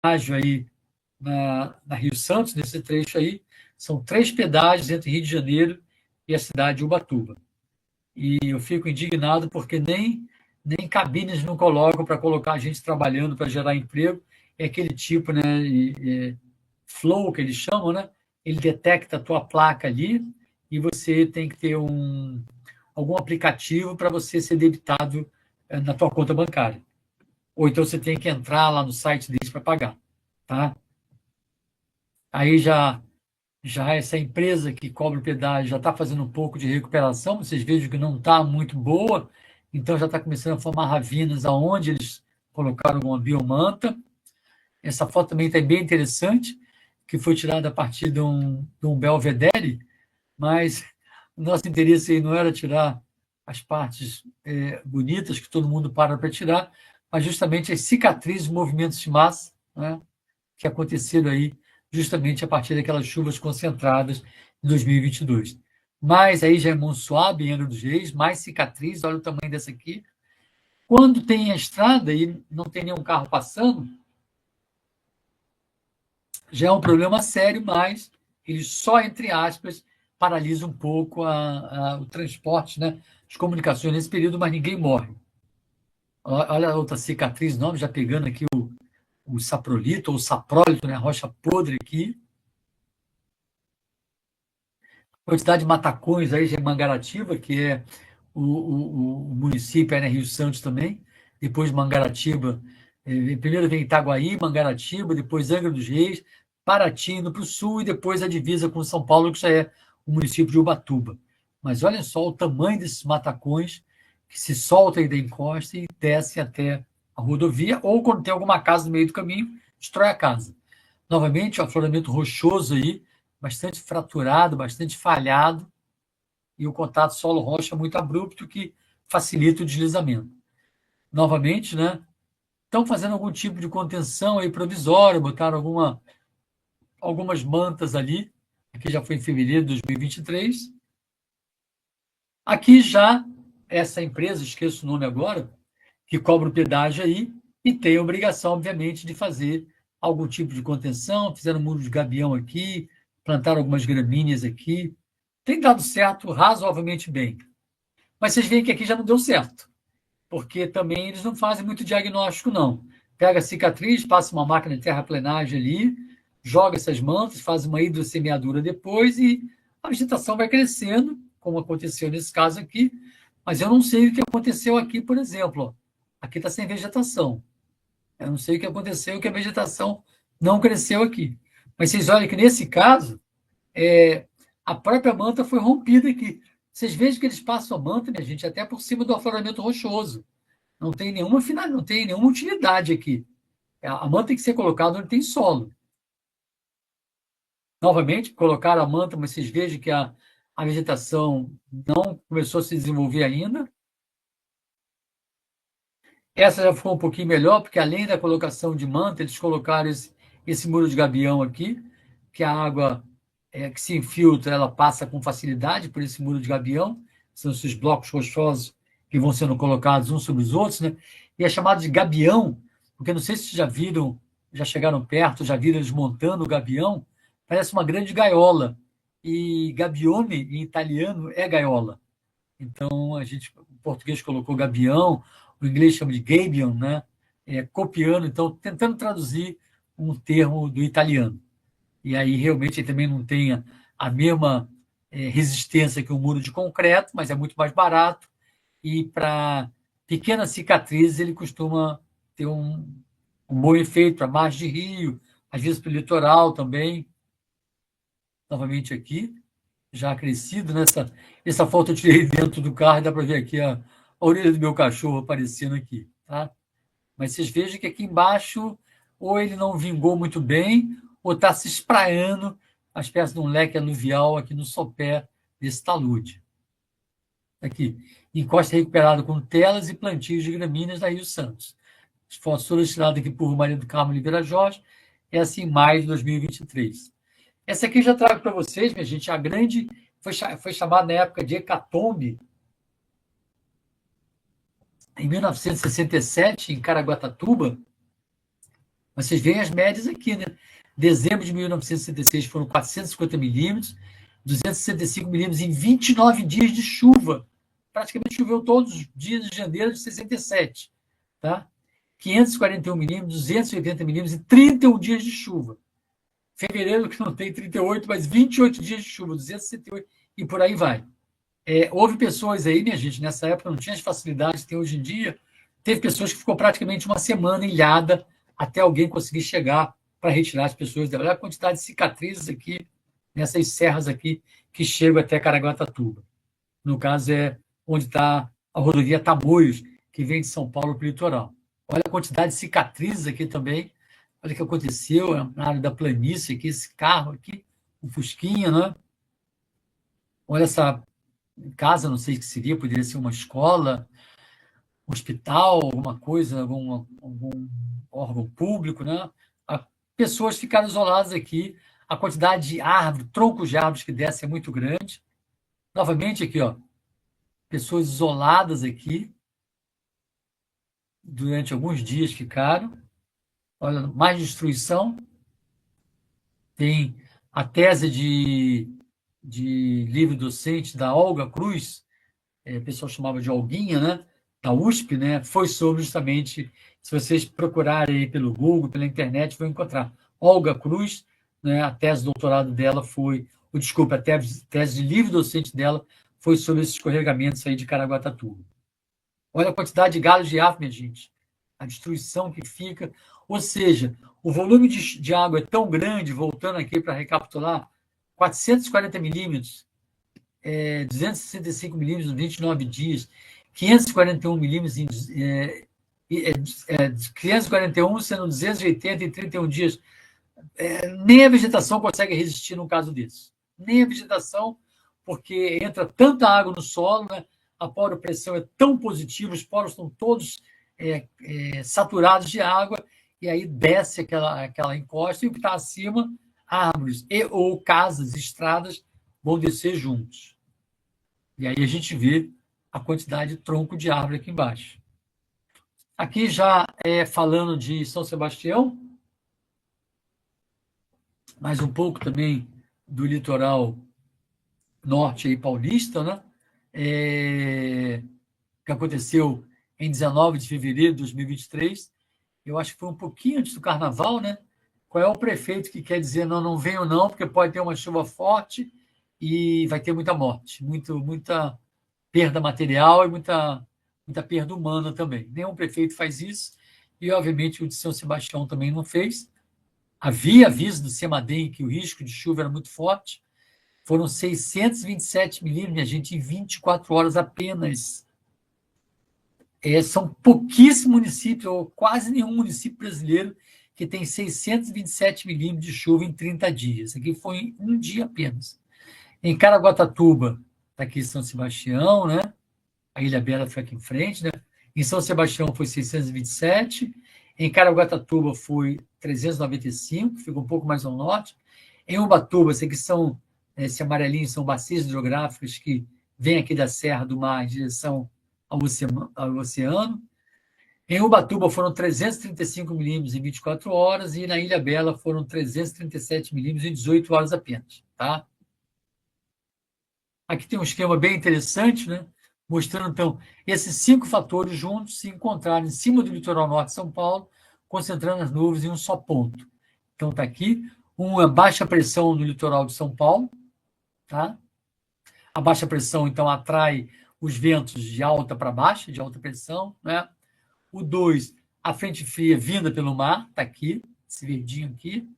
pedágio aí na Rio Santos, nesse trecho aí, são 3 pedágios entre Rio de Janeiro e a cidade de Ubatuba. E eu fico indignado porque nem cabines não colocam para colocar a gente trabalhando para gerar emprego. É aquele tipo, né, flow que eles chamam, né? Ele detecta a tua placa ali e você tem que ter algum aplicativo para você ser debitado na tua conta bancária. Ou então você tem que entrar lá no site deles para pagar, tá? Aí já essa empresa que cobra o pedágio já está fazendo um pouco de recuperação, vocês vejam que não está muito boa, então já está começando a formar ravinas aonde eles colocaram uma biomanta. Essa foto também está bem interessante, que foi tirada a partir de um belvedere, mas o nosso interesse aí não era tirar as partes bonitas que todo mundo para tirar, mas justamente as cicatrizes, movimentos de massa, né, que aconteceram aí justamente a partir daquelas chuvas concentradas em 2022. Mas aí já é Monsuabe, em Angra dos Reis, mais cicatriz, olha o tamanho dessa aqui. Quando tem a estrada e não tem nenhum carro passando, já é um problema sério, mas ele só, entre aspas, paralisa um pouco o transporte, né, as comunicações nesse período, mas ninguém morre. Olha a outra cicatriz, nome, já pegando aqui o saprolito, ou saprólito, né, rocha podre aqui. Quantidade de matacões aí de Mangaratiba, que é o município, né, Rio Santos também, depois Mangaratiba, primeiro vem Itaguaí, Mangaratiba, depois Angra dos Reis, Paraty, indo para o sul, e depois a divisa com São Paulo, que já é o município de Ubatuba. Mas olha só o tamanho desses matacões que se soltam aí da encosta e descem até a rodovia, ou quando tem alguma casa no meio do caminho, destrói a casa. Novamente, o afloramento rochoso aí, bastante fraturado, bastante falhado, e o contato solo-rocha muito abrupto que facilita o deslizamento. Novamente, né, estão fazendo algum tipo de contenção aí provisória, botaram algumas mantas ali, aqui já foi em fevereiro de 2023. Aqui já essa empresa, esqueço o nome agora, que cobra o pedágio aí e tem a obrigação, obviamente, de fazer algum tipo de contenção, fizeram um muro de gabião aqui, plantaram algumas gramíneas aqui, tem dado certo razoavelmente bem. Mas vocês veem que aqui já não deu certo, porque também eles não fazem muito diagnóstico, não. Pega a cicatriz, passa uma máquina de terraplenagem ali, joga essas mantas, faz uma hidrossemeadura depois e a vegetação vai crescendo, como aconteceu nesse caso aqui, mas eu não sei o que aconteceu aqui, por exemplo. Aqui está sem vegetação. Eu não sei o que aconteceu, que a vegetação não cresceu aqui. Mas vocês olham que nesse caso, a própria manta foi rompida aqui. Vocês vejam que eles passam a manta, minha gente, até por cima do afloramento rochoso. Não tem nenhuma não tem nenhuma utilidade aqui. A manta tem que ser colocada onde tem solo. Novamente, colocaram a manta, mas vocês vejam que a vegetação não começou a se desenvolver ainda. Essa já ficou um pouquinho melhor, porque além da colocação de manta, eles colocaram esse muro de gabião aqui, que a água que se infiltra, ela passa com facilidade por esse muro de gabião, são esses blocos rochosos que vão sendo colocados uns sobre os outros, né? E é chamado de gabião, porque não sei se vocês já viram, já chegaram perto, já viram eles montando o gabião, parece uma grande gaiola, e gabione em italiano é gaiola. Então, o português colocou gabião, o inglês chama de gabion, né? Copiando, então, tentando traduzir um termo do italiano. E aí, realmente, ele também não tem a mesma resistência que um muro de concreto, mas é muito mais barato. E para pequenas cicatrizes, ele costuma ter um bom efeito para margem de rio, às vezes para o litoral também. Novamente aqui, já crescido, essa foto eu tirei dentro do carro, dá para ver aqui a orelha do meu cachorro aparecendo aqui, tá? Mas vocês vejam que aqui embaixo, ou ele não vingou muito bem, ou está se espraiando a espécie de um leque aluvial aqui no sopé desse talude. Aqui, encosta recuperada com telas e plantios de gramíneas da Rio Santos. As fotos todas tiradas aqui por Maria do Carmo Oliveira Jorge, é assim em maio de 2023. Essa aqui eu já trago para vocês, minha gente, a grande, foi chamada na época de hecatombe, em 1967, em Caraguatatuba, Vocês veem as médias aqui, né? Dezembro de 1966 foram 450 milímetros, 265 milímetros em 29 dias de chuva. Praticamente choveu todos os dias de janeiro de 67. Tá? 541 milímetros, 280 milímetros em 31 dias de chuva. Fevereiro, que não tem 38, mas 28 dias de chuva, 268, e por aí vai. Houve pessoas aí, minha gente, nessa época não tinha as facilidades que tem hoje em dia, teve pessoas que ficou praticamente uma semana ilhada até alguém conseguir chegar para retirar as pessoas dela. Olha a quantidade de cicatrizes aqui, nessas serras aqui, que chegam até Caraguatatuba. No caso, é onde está a rodovia Tamoios, que vem de São Paulo para o litoral. Olha a quantidade de cicatrizes aqui também. Olha o que aconteceu na área da planície aqui, esse carro aqui, um Fusquinha, né? Olha essa casa, não sei o que seria, poderia ser uma escola, um hospital, alguma coisa, algum órgão público, né? Pessoas ficaram isoladas aqui, a quantidade de árvores, troncos de árvores que descem é muito grande. Novamente aqui, ó, pessoas isoladas aqui, durante alguns dias ficaram. Olha, mais destruição. Tem a tese de livre docente da Olga Cruz, o pessoal chamava de Olguinha, né? Da USP, né? Foi sobre justamente, se vocês procurarem aí pelo Google, pela internet, vão encontrar. Olga Cruz, né? A tese de doutorado dela foi, desculpa, a tese de livre docente dela foi sobre esses escorregamentos aí de Caraguatatuba. Olha a quantidade de galhos de árvore, minha gente. A destruição que fica. Ou seja, o volume de água é tão grande, voltando aqui para recapitular, 440 milímetros, 265 milímetros em 29 dias, 541 milímetros em 541 sendo 280 em 31 dias. Nem a vegetação consegue resistir num caso desse. Nem a vegetação, porque entra tanta água no solo, né? A poropressão é tão positiva, os poros estão todos saturados de água, e aí desce aquela encosta, e o que está acima, árvores ou casas, estradas, vão descer juntos. E aí a gente vê a quantidade de tronco de árvore aqui embaixo. Aqui já falando de São Sebastião, mais um pouco também do litoral norte aí, paulista, né? Que aconteceu em 19 de fevereiro de 2023. Eu acho que foi um pouquinho antes do carnaval, né? Qual é o prefeito que quer dizer não venham não, porque pode ter uma chuva forte e vai ter muita morte, muita perda material e muita perda humana também. Nenhum prefeito faz isso e, obviamente, o de São Sebastião também não fez. Havia aviso do CEMADEM que o risco de chuva era muito forte. Foram 627 milímetros, minha gente, em 24 horas apenas. São pouquíssimos municípios, ou quase nenhum município brasileiro, que tem 627 milímetros de chuva em 30 dias. Aqui foi em um dia apenas. Em Caraguatatuba, está aqui São Sebastião, né? A Ilha Bela foi aqui em frente, né? Em São Sebastião foi 627, em Caraguatatuba foi 395, fica um pouco mais ao norte. Em Ubatuba, esse amarelinho são bacias hidrográficas que vêm aqui da Serra do Mar em direção ao oceano. Em Ubatuba foram 335 milímetros em 24 horas e na Ilha Bela foram 337 milímetros em 18 horas apenas. Tá? Aqui tem um esquema bem interessante, né? Mostrando, então, esses 5 fatores juntos se encontraram em cima do litoral norte de São Paulo, concentrando as nuvens em um só ponto. Então, está aqui uma baixa pressão no litoral de São Paulo. Tá? A baixa pressão, então, atrai os ventos de alta para baixa, de alta pressão. Né? O 2, a frente fria vinda pelo mar, está aqui, esse verdinho aqui.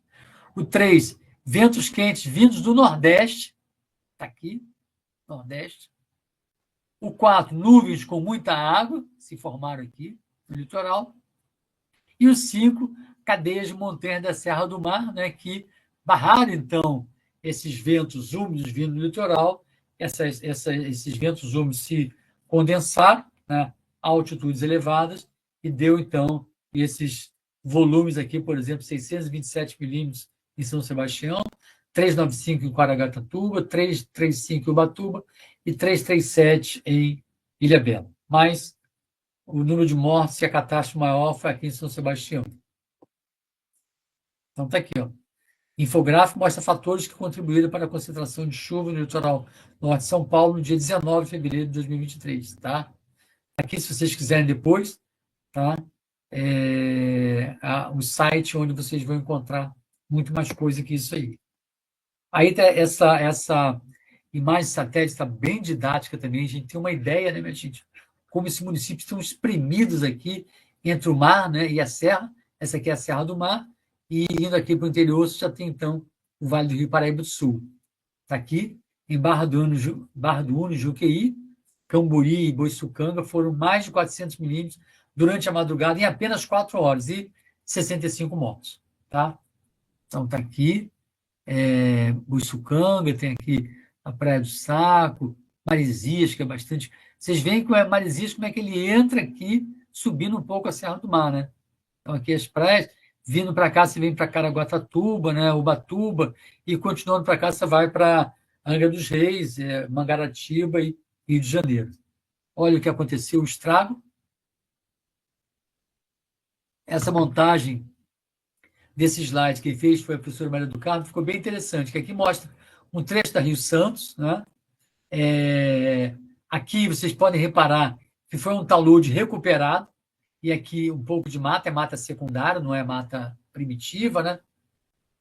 O 3, ventos quentes vindos do Nordeste, está aqui, Nordeste. O 4, nuvens com muita água, se formaram aqui no litoral. E o 5, cadeias de montanhas da Serra do Mar, né, que barraram, então, esses ventos úmidos vindo do litoral. Esses ventos úmidos se condensaram, né, a altitudes elevadas e deu, então, esses volumes aqui, por exemplo, 627 milímetros em São Sebastião, 395 em Caraguatatuba, 335 em Ubatuba e 337 em Ilhabela. Mas o número de mortes e a catástrofe maior foi aqui em São Sebastião. Então, está aqui, ó. Infográfico mostra fatores que contribuíram para a concentração de chuva no litoral norte de São Paulo no dia 19 de fevereiro de 2023, tá? Aqui, se vocês quiserem depois, tá? O site onde vocês vão encontrar muito mais coisa que isso aí. Aí tá essa imagem satélite está bem didática também, a gente tem uma ideia, né, minha gente? Como esses municípios estão espremidos aqui entre o mar, né, e a serra. Essa aqui é a Serra do Mar, e indo aqui para o interior, você já tem, então, o Vale do Rio Paraíba do Sul. Está aqui, em Barra do Uno, Juqueí, Camburi e Boiçucanga, foram mais de 400 milímetros durante a madrugada, em apenas 4 horas, e 65 mortos. Tá? Então, está aqui, Boiçucanga, tem aqui a Praia do Saco, Maresias, que é bastante... Vocês veem que o Maresias, como é que ele entra aqui, subindo um pouco a Serra do Mar, né? Então, aqui as praias, vindo para cá, você vem para Caraguatatuba, né, Ubatuba, e continuando para cá, você vai para Angra dos Reis, Mangaratiba e Rio de Janeiro. Olha o que aconteceu, o estrago. Essa montagem desse slide que ele fez foi a professora Maria do Carmo, ficou bem interessante, que aqui mostra um trecho da Rio Santos, né? Aqui vocês podem reparar que foi um talude recuperado, e aqui um pouco de mata, é mata secundária, não é mata primitiva, né?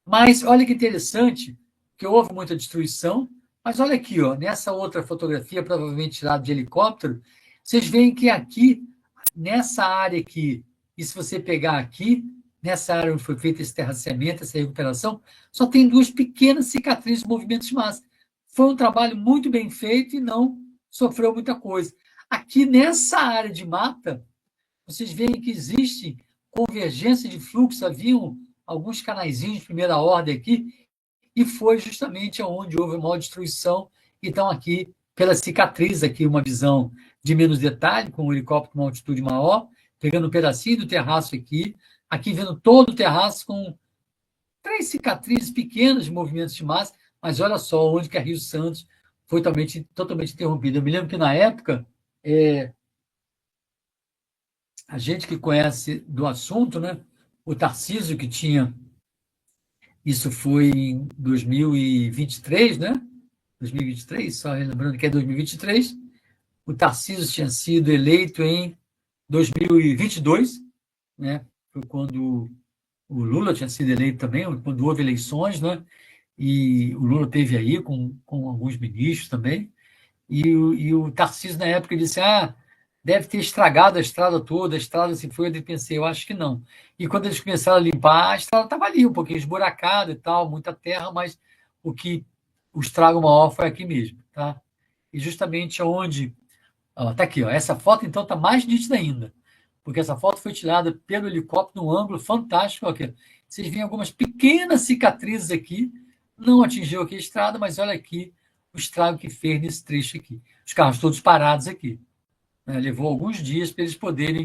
Mas olha que interessante, que houve muita destruição, mas olha aqui, ó, nessa outra fotografia, provavelmente tirada de helicóptero, vocês veem que aqui, nessa área aqui, e se você pegar aqui, nessa área onde foi feito esse terraceamento, essa recuperação, só tem 2 pequenas cicatrizes de movimentos de massa. Foi um trabalho muito bem feito e não sofreu muita coisa. Aqui, nessa área de mata, vocês veem que existe convergência de fluxo, haviam alguns canaizinhos de primeira ordem aqui, e foi justamente onde houve maior destruição. Então, aqui, pela cicatriz, aqui uma visão de menos detalhe, com o helicóptero com uma altitude maior, pegando um pedacinho do terraço aqui vendo todo o terraço com 3 cicatrizes pequenas de movimentos de massa, mas olha só onde que a Rio Santos foi totalmente interrompida. Eu me lembro que, na época, a gente que conhece do assunto, né? O Tarcísio, que tinha... Isso foi em 2023, né? 2023, só lembrando que é 2023. O Tarcísio tinha sido eleito em 2022, né? Foi quando o Lula tinha sido eleito também, quando houve eleições, né? E o Lula teve aí com alguns ministros também. E o Tarcísio, na época, disse: deve ter estragado a estrada toda, a estrada se foi. Eu pensei, eu acho que não. E quando eles começaram a limpar, a estrada estava ali, um pouquinho esburacada e tal, muita terra, mas o estrago maior foi aqui mesmo. Tá? E justamente onde... Está aqui, ó, essa foto, então, está mais nítida ainda, porque essa foto foi tirada pelo helicóptero num ângulo fantástico. Aqui. Vocês veem algumas pequenas cicatrizes aqui, não atingiu aqui a estrada, mas olha aqui o estrago que fez nesse trecho aqui. Os carros todos parados aqui. Né? Levou alguns dias para eles poderem...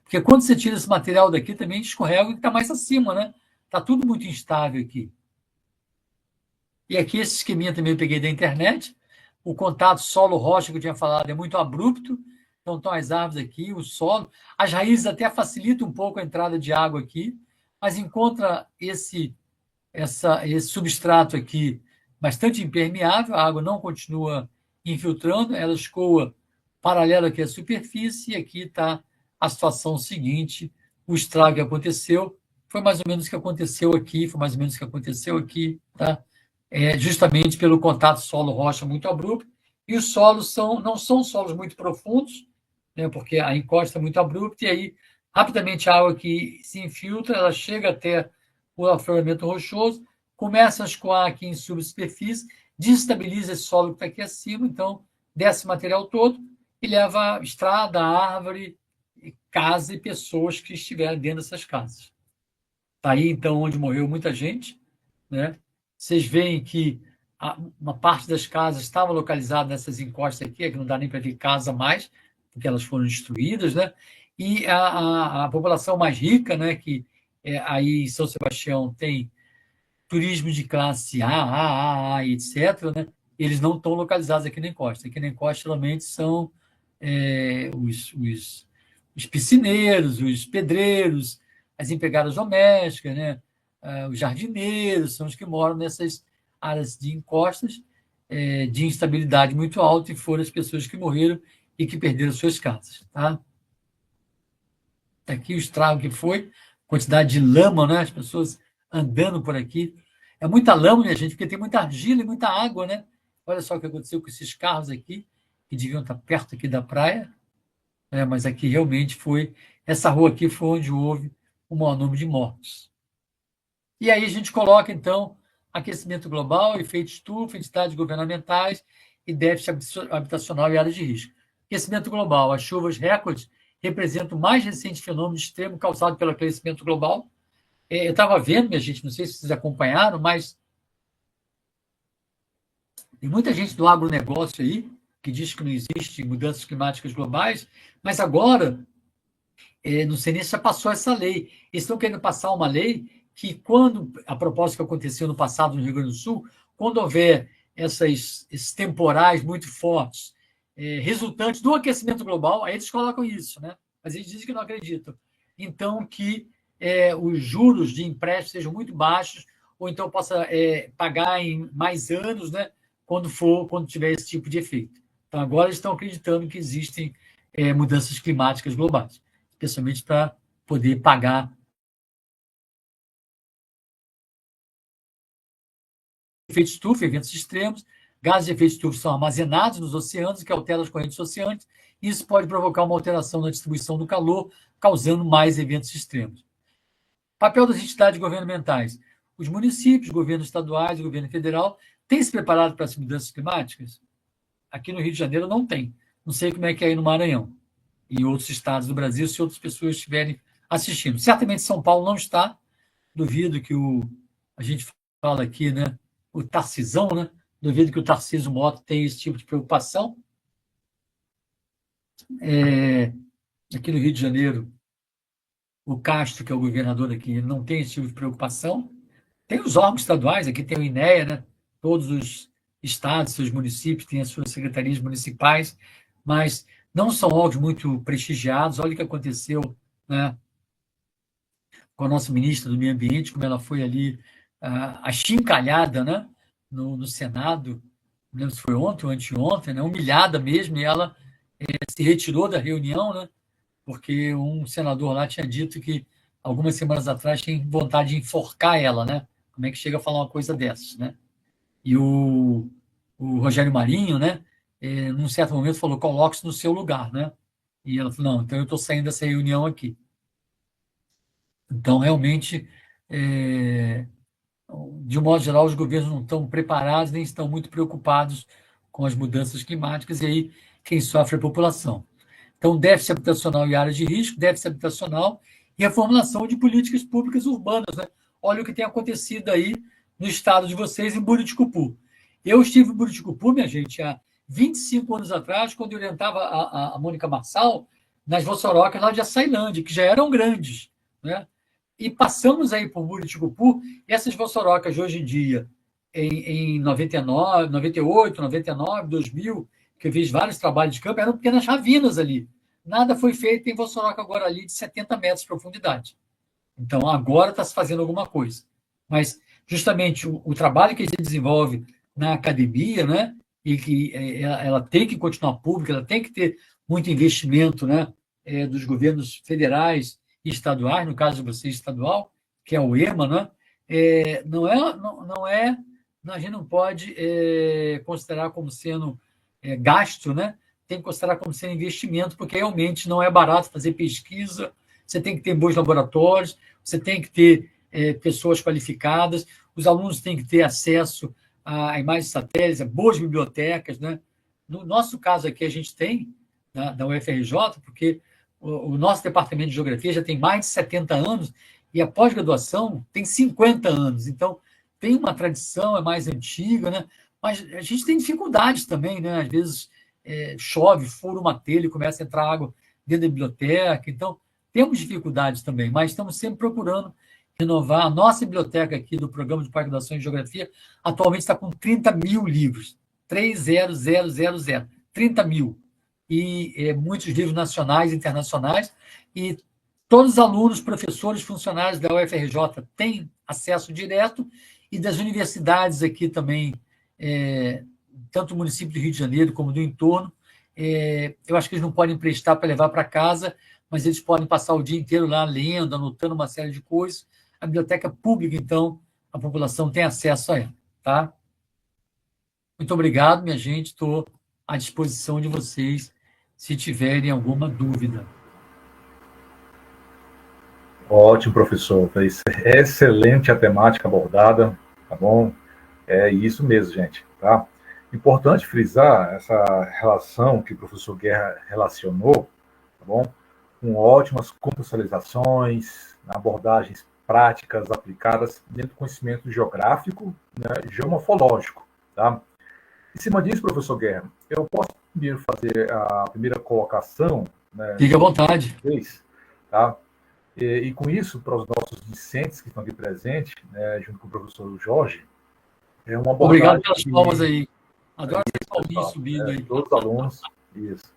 Porque quando você tira esse material daqui, também escorrega o que está mais acima, né? Está tudo muito instável aqui. E aqui esse esqueminha também eu peguei da internet. O contato solo-rocha que eu tinha falado é muito abrupto. Então estão as árvores aqui, o solo. As raízes até facilitam um pouco a entrada de água aqui, mas encontra esse substrato aqui bastante impermeável, a água não continua infiltrando, ela escoa paralela aqui à superfície, e aqui está a situação seguinte, o estrago que aconteceu, foi mais ou menos o que aconteceu aqui, foi mais ou menos o que aconteceu aqui, tá? Justamente pelo contato solo-rocha muito abrupto, e os solos não são solos muito profundos, né, porque a encosta é muito abrupta, e aí, rapidamente, a água que se infiltra, ela chega até o afloramento rochoso, começa a escoar aqui em subsuperfície, desestabiliza esse solo que está aqui acima, então, desce o material todo e leva estrada, árvore, casa e pessoas que estiverem dentro dessas casas. Está aí, então, onde morreu muita gente, né? Vocês veem que uma parte das casas estava localizada nessas encostas aqui, que não dá nem para ver casa mais, porque elas foram destruídas, né? E a população mais rica, né, que aí em São Sebastião tem turismo de classe A, etc., né? Eles não estão localizados aqui na encosta. Aqui na encosta, realmente, são os piscineiros, os pedreiros, as empregadas domésticas, né? Os jardineiros são os que moram nessas áreas de encostas, de instabilidade muito alta, e foram as pessoas que morreram e que perderam suas casas. Tá? Aqui o estrago que foi, quantidade de lama, né? As pessoas andando por aqui. É muita lama, minha gente, porque tem muita argila e muita água, né? Olha só o que aconteceu com esses carros aqui, que deviam estar perto aqui da praia, mas aqui realmente foi. Essa rua aqui foi onde houve o maior número de mortos. E aí a gente coloca, então, aquecimento global, efeito estufa, entidades governamentais e déficit habitacional e áreas de risco. Aquecimento global, as chuvas recordes representam o mais recente fenômeno extremo causado pelo aquecimento global. Eu estava vendo, minha gente, não sei se vocês acompanharam, mas tem muita gente do agronegócio aí que diz que não existe mudanças climáticas globais, mas agora, não sei nem se já passou essa lei. Eles estão querendo passar uma lei que, quando, a propósito que aconteceu no passado no Rio Grande do Sul, quando houver esses temporais muito fortes, resultantes do aquecimento global, aí eles colocam isso, né? Mas eles dizem que não acreditam. Então, que os juros de empréstimo sejam muito baixos, ou então possa pagar em mais anos, né? Quando tiver esse tipo de efeito. Então, agora eles estão acreditando que existem mudanças climáticas globais, especialmente para poder pagar efeito estufa, eventos extremos. Gases de efeito estufa são armazenados nos oceanos, que alteram as correntes oceânicas, e isso pode provocar uma alteração na distribuição do calor, causando mais eventos extremos. Papel das entidades governamentais. Os municípios, governos estaduais e governo federal têm se preparado para as mudanças climáticas? Aqui no Rio de Janeiro não tem. Não sei como é que é aí no Maranhão e em outros estados do Brasil, se outras pessoas estiverem assistindo. Certamente São Paulo não está. Duvido que a gente fala aqui, né? O Tarcisão, né? Duvido que o Tarcísio Mota tenha esse tipo de preocupação. Aqui no Rio de Janeiro, o Castro, que é o governador aqui, ele não tem esse tipo de preocupação. Tem os órgãos estaduais, aqui tem o INEA, né? Todos os estados, seus municípios têm as suas secretarias municipais, mas não são órgãos muito prestigiados. Olha o que aconteceu, né, com a nossa ministra do Meio Ambiente, como ela foi ali achincalhada, né, no Senado, não lembro se foi ontem ou anteontem, né, humilhada mesmo, e ela se retirou da reunião, né, porque um senador lá tinha dito que algumas semanas atrás tinha vontade de enforcar ela, né? Como é que chega a falar uma coisa dessas, né? E o Rogério Marinho, né, num certo momento falou: coloque-se no seu lugar, né? E ela falou: não, então eu estou saindo dessa reunião aqui. Então, realmente, de um modo geral, os governos não estão preparados nem estão muito preocupados com as mudanças climáticas, e aí quem sofre é a população. Então, déficit habitacional e áreas de risco, déficit habitacional e a formulação de políticas públicas urbanas, né? Olha o que tem acontecido aí no estado de vocês, em Buriticupu. Eu estive em Buriticupu, minha gente, há 25 anos atrás, quando eu orientava a Mônica Marçal nas voçorocas lá de Açailândia, que já eram grandes, né? E passamos aí por Buriticupu, essas voçorocas de hoje em dia, em 99, 98, 99, 2000, que eu fiz vários trabalhos de campo, eram pequenas ravinas ali. Nada foi feito em Vossoroca agora ali de 70 metros de profundidade. Então, agora está se fazendo alguma coisa. Mas, justamente, o trabalho que a gente desenvolve na academia, né, e que ela tem que continuar pública, ela tem que ter muito investimento, né, dos governos federais e estaduais, no caso de vocês, estadual, que é o EMA, né, a gente não pode considerar como sendo gasto, né, tem que considerar como sendo investimento, porque realmente não é barato fazer pesquisa, você tem que ter bons laboratórios, você tem que ter pessoas qualificadas, os alunos têm que ter acesso a imagens satélites, a boas bibliotecas, né? No nosso caso aqui, a gente tem, da UFRJ, porque o nosso departamento de geografia já tem mais de 70 anos e a pós-graduação tem 50 anos. Então, tem uma tradição, é mais antiga, né? Mas a gente tem dificuldades também, né? Às vezes chove, fura uma telha e começa a entrar água dentro da biblioteca. Então, temos dificuldades também, mas estamos sempre procurando renovar. A nossa biblioteca aqui do Programa de Pós-Graduação em Geografia atualmente está com 30 mil livros. 30 mil. E muitos livros nacionais e internacionais. E Todos os alunos, professores, funcionários da UFRJ têm acesso direto e das universidades aqui também, tanto do município do Rio de Janeiro como do entorno. Eu acho que eles não podem emprestar para levar para casa, mas eles podem passar o dia inteiro lá lendo, anotando uma série de coisas. A biblioteca pública, então, a população tem acesso a ela. Tá? Muito obrigado, minha gente. Estou à disposição de vocês se tiverem alguma dúvida. Ótimo, professor. Fez excelente a temática abordada, tá bom? É isso mesmo, gente, tá? Importante frisar essa relação que o professor Guerra relacionou, tá bom? Com ótimas contextualizações, abordagens práticas aplicadas dentro do conhecimento geográfico, né, geomorfológico, tá? Em cima disso, professor Guerra, eu posso primeiro fazer a primeira colocação, né? Fique à vontade. Tá? E com isso, para os nossos discentes que estão aqui presentes, né, junto com o professor Jorge, é uma abordagem... Obrigado pelas palmas aí. Adoro essas palminhas subindo aí. Todos os alunos, isso.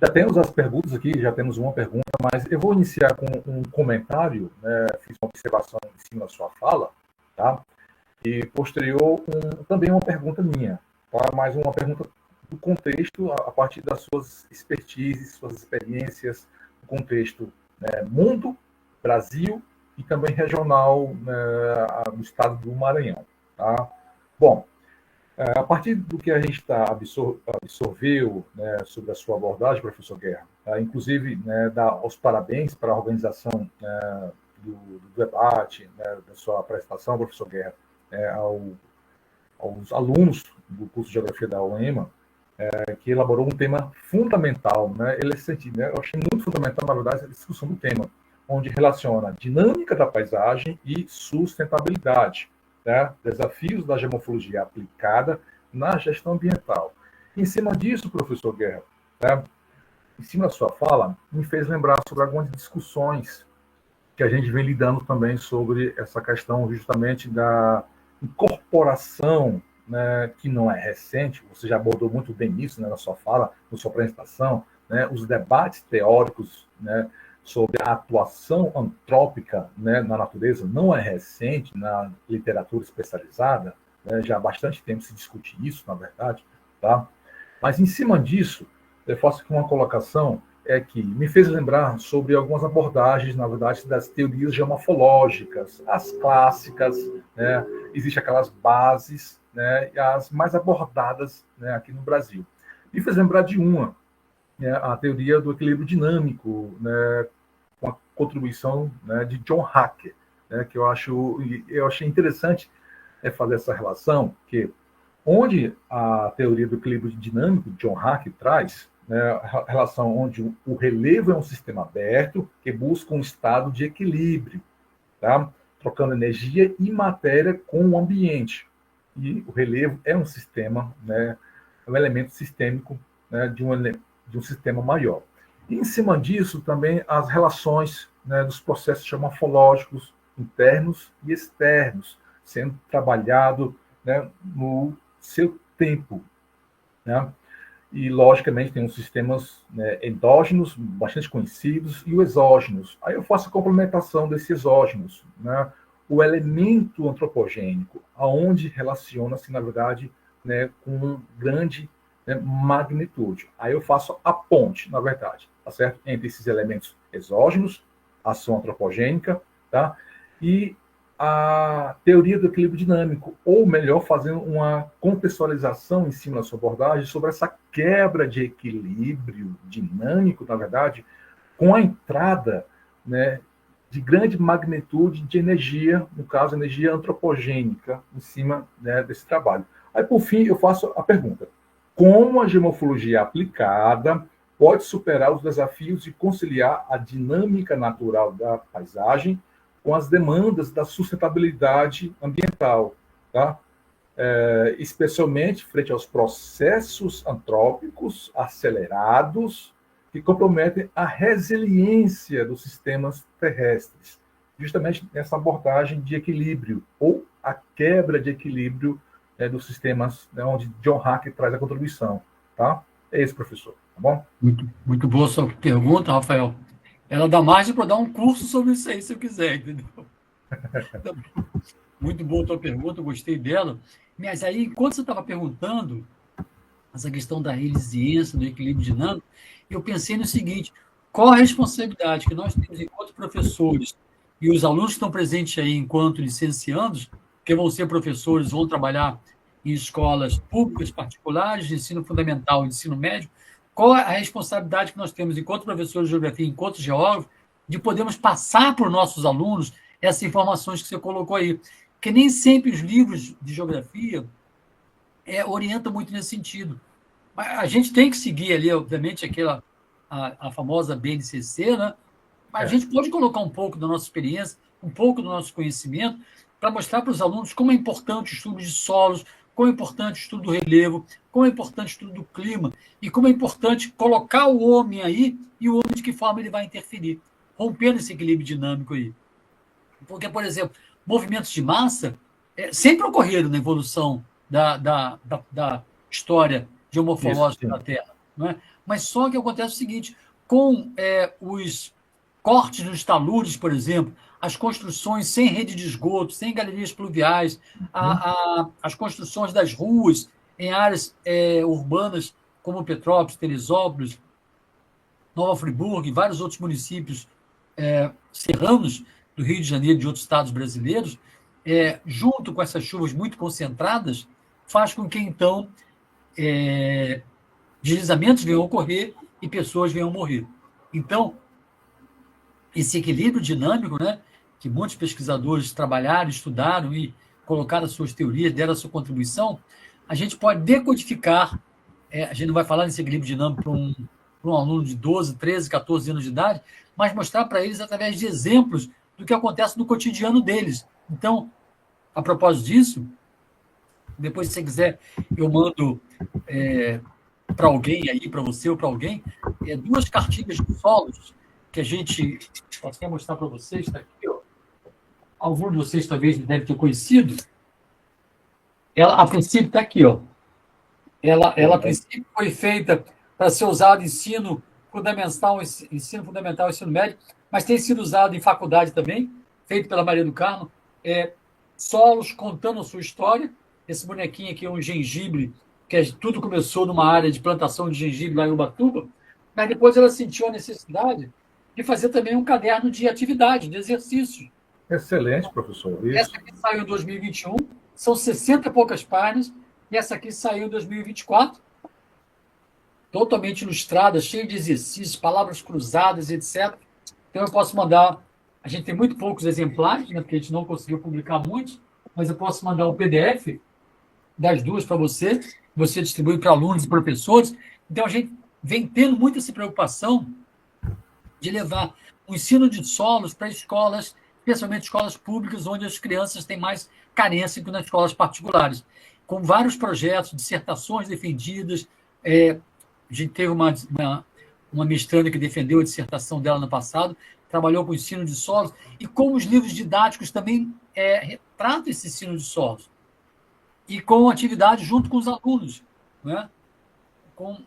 Já temos as perguntas aqui, já temos uma pergunta, mas eu vou iniciar com um comentário, né, fiz uma observação em cima da sua fala, tá? E posterior, também uma pergunta minha, tá? Mais uma pergunta do contexto, a partir das suas expertises, suas experiências, o contexto, né, mundo, Brasil e também regional, né, no estado do Maranhão. Tá? Bom, a partir do que a gente absorveu, né, sobre a sua abordagem, professor Guerra, tá? Inclusive, né, dar os parabéns para a organização, né, do debate, né, da sua apresentação, professor Guerra, aos alunos do curso de Geografia da UEMA, que elaborou um tema fundamental, né? Ele né? Eu achei muito fundamental, na verdade, a discussão do tema, onde relaciona a dinâmica da paisagem e sustentabilidade, né? Desafios da geomorfologia aplicada na gestão ambiental. Em cima disso, professor Guerra, né? Em cima da sua fala, me fez lembrar sobre algumas discussões que a gente vem lidando também sobre essa questão justamente da incorporação, né, que não é recente, você já abordou muito bem isso, né, na sua fala, na sua apresentação, né, os debates teóricos, né, sobre a atuação antrópica, né, na natureza não é recente na literatura especializada, né, já há bastante tempo se discute isso, na verdade, tá? Mas em cima disso, eu faço aqui uma colocação que me fez lembrar sobre algumas abordagens, na verdade, das teorias geomorfológicas, as clássicas, né? Existem aquelas bases, né, as mais abordadas, né, aqui no Brasil. Me fez lembrar de uma, né, a teoria do equilíbrio dinâmico, né, com a contribuição, né, de John Hacker, né, que eu achei interessante fazer essa relação, que onde a teoria do equilíbrio dinâmico, John Hacker, traz, né, a relação onde o relevo é um sistema aberto que busca um estado de equilíbrio, tá? Trocando energia e matéria com o ambiente. E o relevo é um sistema, né, é um elemento sistêmico, né, de um sistema maior. E, em cima disso, também as relações, né, dos processos geomorfológicos internos e externos, sendo trabalhado, né, no seu tempo, né? E, logicamente, tem os sistemas, né, endógenos, bastante conhecidos, e os exógenos. Aí eu faço a complementação desses exógenos, né? O elemento antropogênico, aonde relaciona-se, na verdade, né, com grande, né, magnitude. Aí eu faço a ponte, na verdade, tá certo? Entre esses elementos exógenos, ação antropogênica, tá? E a teoria do equilíbrio dinâmico, ou melhor, fazendo uma contextualização em cima da sua abordagem sobre essa quebra de equilíbrio dinâmico, na verdade, com a entrada, né, de grande magnitude de energia, no caso, energia antropogênica, em cima, né, desse trabalho. Aí, por fim, eu faço a pergunta: como a geomorfologia aplicada pode superar os desafios de conciliar a dinâmica natural da paisagem com as demandas da sustentabilidade ambiental, tá? Especialmente frente aos processos antrópicos acelerados que comprometem a resiliência dos sistemas terrestres, justamente nessa abordagem de equilíbrio, ou a quebra de equilíbrio, dos sistemas, né, onde John Hacker traz a contribuição. Tá? É isso, professor. Tá bom? Muito boa sua pergunta, Rafael. ela dá margem para dar um curso sobre isso aí, se eu quiser, entendeu? Então, muito boa a tua pergunta, eu gostei dela. Mas aí, enquanto você estava perguntando, essa questão da resiliência, do equilíbrio dinâmico, eu pensei no seguinte: qual a responsabilidade que nós temos enquanto professores e os alunos que estão presentes aí enquanto licenciandos, que vão ser professores, vão trabalhar em escolas públicas, particulares, de ensino fundamental e de ensino médio, qual a responsabilidade que nós temos enquanto professores de geografia, enquanto geógrafos, de podermos passar para os nossos alunos essas informações que você colocou aí? Porque nem sempre os livros de geografia orientam muito nesse sentido. A gente tem que seguir ali, obviamente, a famosa BNCC, né? Mas a É, gente pode colocar um pouco da nossa experiência, um pouco do nosso conhecimento, para mostrar para os alunos como é importante o estudo de solos, como é importante o estudo do relevo, como é importante o estudo do clima, e como é importante colocar o homem aí e o homem de que forma ele vai interferir, rompendo esse equilíbrio dinâmico aí. Porque, por exemplo, movimentos de massa sempre ocorreram na evolução da história isso, geomorfológica da sim. Terra. Não é? Mas só que acontece o seguinte: com os cortes dos taludes, por exemplo, as construções sem rede de esgoto, sem galerias pluviais, Hum, as construções das ruas em áreas urbanas como Petrópolis, Teresópolis, Nova Friburgo e vários outros municípios serranos do Rio de Janeiro e de outros estados brasileiros, junto com essas chuvas muito concentradas, faz com que, então, deslizamentos venham a ocorrer e pessoas venham a morrer. Então, esse equilíbrio dinâmico, né, que muitos pesquisadores trabalharam, estudaram e colocaram as suas teorias, deram a sua contribuição, a gente pode decodificar, a gente não vai falar nesse equilíbrio dinâmico para um aluno de 12, 13, 14 anos de idade, mas mostrar para eles através de exemplos do que acontece no cotidiano deles. Então, a propósito disso, depois, se você quiser, eu mando para alguém aí, para você ou para alguém, duas cartilhas de solos que a gente. Posso até mostrar para vocês, está aqui, ó. Alguns de vocês talvez devem ter conhecido. Ela, a princípio, está aqui, ó. Ela, a princípio, foi feita para ser usada em ensino fundamental, ensino médio, mas tem sido usado em faculdade também, feito pela Maria do Carmo. Solos contando a sua história. Esse bonequinho aqui é um gengibre, tudo começou numa área de plantação de gengibre lá em Ubatuba, mas depois ela sentiu a necessidade de fazer também um caderno de atividade, de exercícios. excelente, professor. Essa Isso. aqui saiu em 2021, são 60 e poucas páginas, e essa aqui saiu em 2024, totalmente ilustrada, cheia de exercícios, palavras cruzadas, etc. Então, eu posso mandar. A gente tem muito poucos exemplares, né, porque a gente não conseguiu publicar muitos, mas eu posso mandar o PDF das duas para você. Você distribui para alunos e professores. Então, a gente vem tendo muito essa preocupação de levar o ensino de solos para escolas, especialmente escolas públicas, onde as crianças têm mais carência que nas escolas particulares, com vários projetos, dissertações defendidas. A gente teve uma mestranda que defendeu a dissertação dela no passado, trabalhou com o ensino de solos, e como os livros didáticos também retratam esse ensino de solos, e com atividades junto com os alunos, né? Com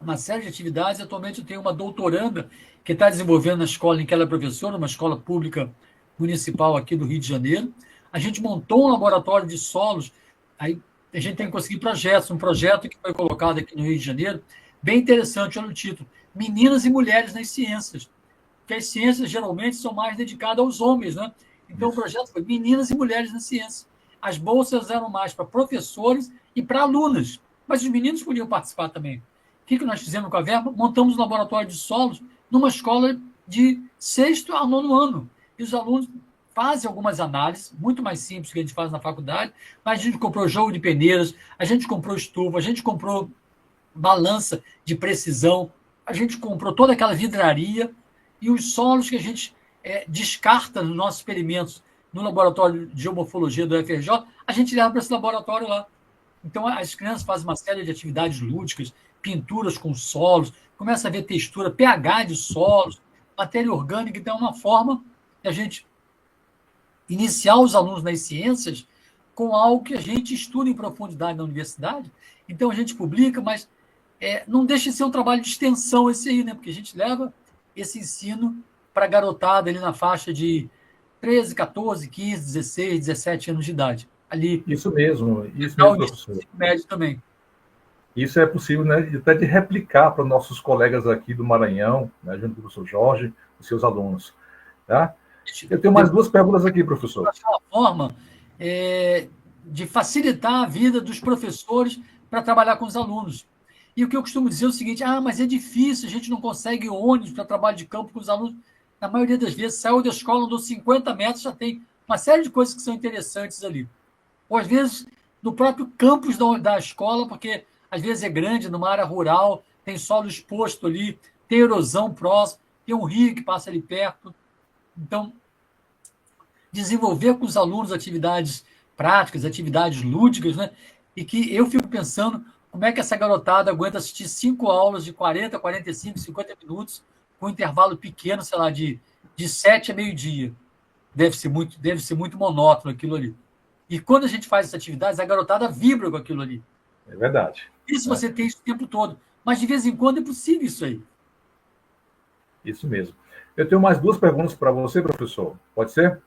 uma série de atividades. Atualmente eu tenho uma doutoranda que está desenvolvendo na escola em que ela é professora, uma escola pública municipal aqui do Rio de Janeiro. A gente montou um laboratório de solos, aí a gente tem que conseguir projetos, um projeto que foi colocado aqui no Rio de Janeiro, bem interessante, olha o título: Meninas e Mulheres nas Ciências, que as ciências geralmente são mais dedicadas aos homens, né? Então o Isso. projeto foi Meninas e Mulheres na Ciência. As bolsas eram mais para professores e para alunas, mas os meninos podiam participar também. O que nós fizemos com a verba? Montamos um laboratório de solos numa escola de sexto a nono ano. E os alunos fazem algumas análises, muito mais simples que a gente faz na faculdade, mas a gente comprou jogo de peneiras, a gente comprou estufa, a gente comprou balança de precisão, a gente comprou toda aquela vidraria e os solos que a gente descarta nos nossos experimentos no laboratório de geomorfologia do FRJ, a gente leva para esse laboratório lá. Então, as crianças fazem uma série de atividades lúdicas, pinturas com solos, começa a ver textura, pH de solos, matéria orgânica. Então, é uma forma de a gente iniciar os alunos nas ciências com algo que a gente estuda em profundidade na universidade. Então, a gente publica, mas não deixa de ser um trabalho de extensão esse aí, né? Porque a gente leva esse ensino para a garotada ali na faixa de 13, 14, 15, 16, 17 anos de idade. Ali, Isso mesmo, ensino professor. médio também. Isso é possível, né, até de replicar para nossos colegas aqui do Maranhão, né, junto com o professor Jorge e seus alunos. Tá? Eu tenho mais duas perguntas aqui, professor. Uma forma de facilitar a vida dos professores para trabalhar com os alunos. E o que eu costumo dizer é o seguinte: mas é difícil, a gente não consegue ônibus para trabalho de campo com os alunos. Na maioria das vezes, saiu da escola, andou 50 metros, já tem uma série de coisas que são interessantes ali. Ou, às vezes, no próprio campus da escola, porque, às vezes, é grande, numa área rural, tem solo exposto ali, tem erosão próximo, tem um rio que passa ali perto. Então, desenvolver com os alunos atividades práticas, atividades lúdicas, né? E que eu fico pensando como é que essa garotada aguenta assistir 5 aulas de 40, 45, 50 minutos, com um intervalo pequeno, sei lá, de 7 a meio-dia. Deve ser muito monótono aquilo ali. E quando a gente faz essas atividades, a garotada vibra com aquilo ali. É verdade. Isso você tem isso o tempo todo. Mas, de vez em quando, é possível isso aí. Isso mesmo. Eu tenho mais duas perguntas para você, professor. Pode ser?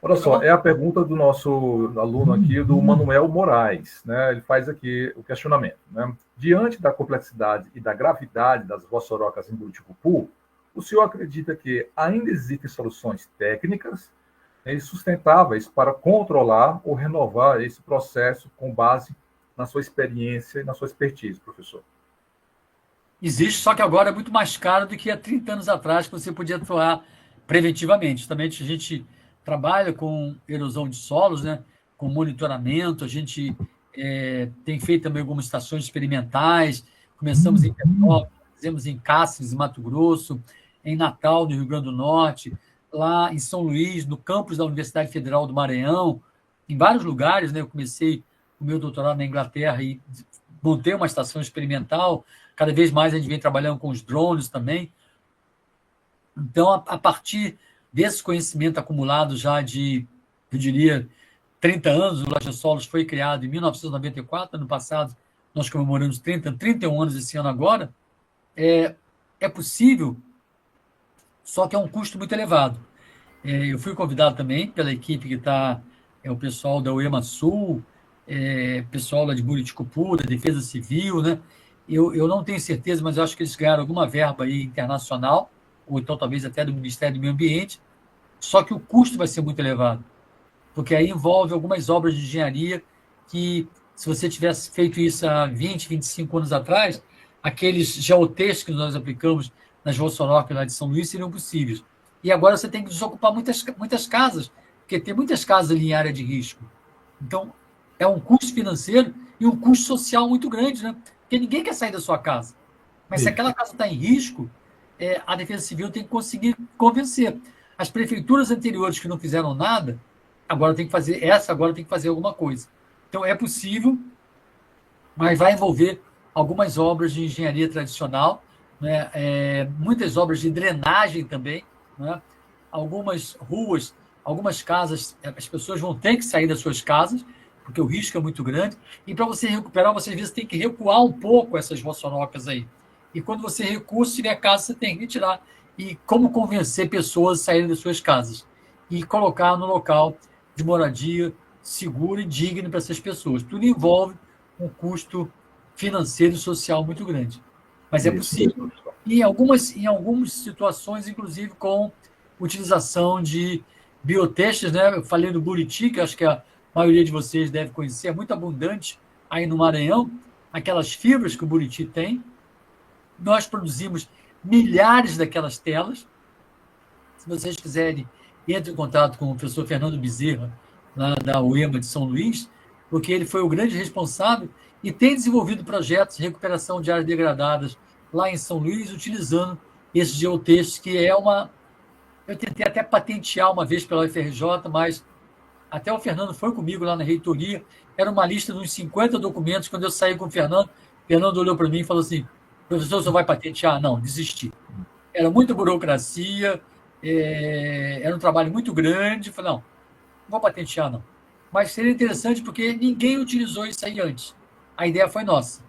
Olha só, é a pergunta do nosso aluno aqui, do Manuel Moraes. Né? Ele faz aqui o questionamento. Né? Diante da complexidade e da gravidade das vossorocas em Buriticupu, o senhor acredita que ainda existem soluções técnicas e sustentáveis para controlar ou renovar esse processo com base na sua experiência e na sua expertise, professor? Existe, só que agora é muito mais caro do que há 30 anos atrás, que você podia atuar preventivamente. Também a gente trabalha com erosão de solos, né? Com monitoramento, a gente tem feito também algumas estações experimentais, começamos em Petrópolis, fizemos em Cáceres, em Mato Grosso, em Natal, no Rio Grande do Norte, lá em São Luís, no campus da Universidade Federal do Maranhão, em vários lugares, né? Eu comecei o meu doutorado na Inglaterra e montei uma estação experimental. Cada vez mais a gente vem trabalhando com os drones também. Então, a partir desse conhecimento acumulado já de, eu diria, 30 anos, o Loja Solos foi criado em 1994, ano passado nós comemoramos 31 anos esse ano agora, é possível, só que é um custo muito elevado. Eu fui convidado também pela equipe que está, o pessoal da UEMA Sul, pessoal lá de Buriticupu, da Defesa Civil, né? Eu não tenho certeza, mas eu acho que eles ganharam alguma verba aí internacional, ou então talvez até do Ministério do Meio Ambiente, só que o custo vai ser muito elevado, porque aí envolve algumas obras de engenharia que, se você tivesse feito isso há 20, 25 anos atrás, aqueles geotextos que nós aplicamos nas Vossorocas lá de São Luís seriam possíveis. E agora você tem que desocupar muitas casas, porque tem muitas casas ali em área de risco. Então, é um custo financeiro e um custo social muito grande, né? Porque ninguém quer sair da sua casa. Mas se aquela casa está em risco, a Defesa Civil tem que conseguir convencer. As prefeituras anteriores que não fizeram nada, agora tem que fazer alguma coisa. Então, é possível, mas vai envolver algumas obras de engenharia tradicional, né? Muitas obras de drenagem também, né? Algumas ruas, algumas casas, as pessoas vão ter que sair das suas casas, porque o risco é muito grande, e para você recuperar, você às vezes tem que recuar um pouco essas vossorocas aí. E quando você recua, se tiver casa, você tem que retirar. E como convencer pessoas a saírem das suas casas? E colocar no local de moradia seguro e digno para essas pessoas. Tudo envolve um custo financeiro e social muito grande. Mas é possível. E em algumas situações, inclusive com utilização de biotestes, né? Eu falei do buriti, que acho que a maioria de vocês deve conhecer, é muito abundante aí no Maranhão, aquelas fibras que o buriti tem. Nós produzimos milhares daquelas telas. Se vocês quiserem, entre em contato com o professor Fernando Bezerra, lá da UEMA de São Luís, porque ele foi o grande responsável e tem desenvolvido projetos de recuperação de áreas degradadas lá em São Luís, utilizando esses geotextos, que é uma... Eu tentei até patentear uma vez pela UFRJ, mas até o Fernando foi comigo lá na reitoria, era uma lista de uns 50 documentos. Quando eu saí com o Fernando olhou para mim e falou assim: professor, você vai patentear? Não, desisti. Era muita burocracia, era um trabalho muito grande. Falei, não vou patentear, não. Mas seria interessante porque ninguém utilizou isso aí antes. A ideia foi nossa.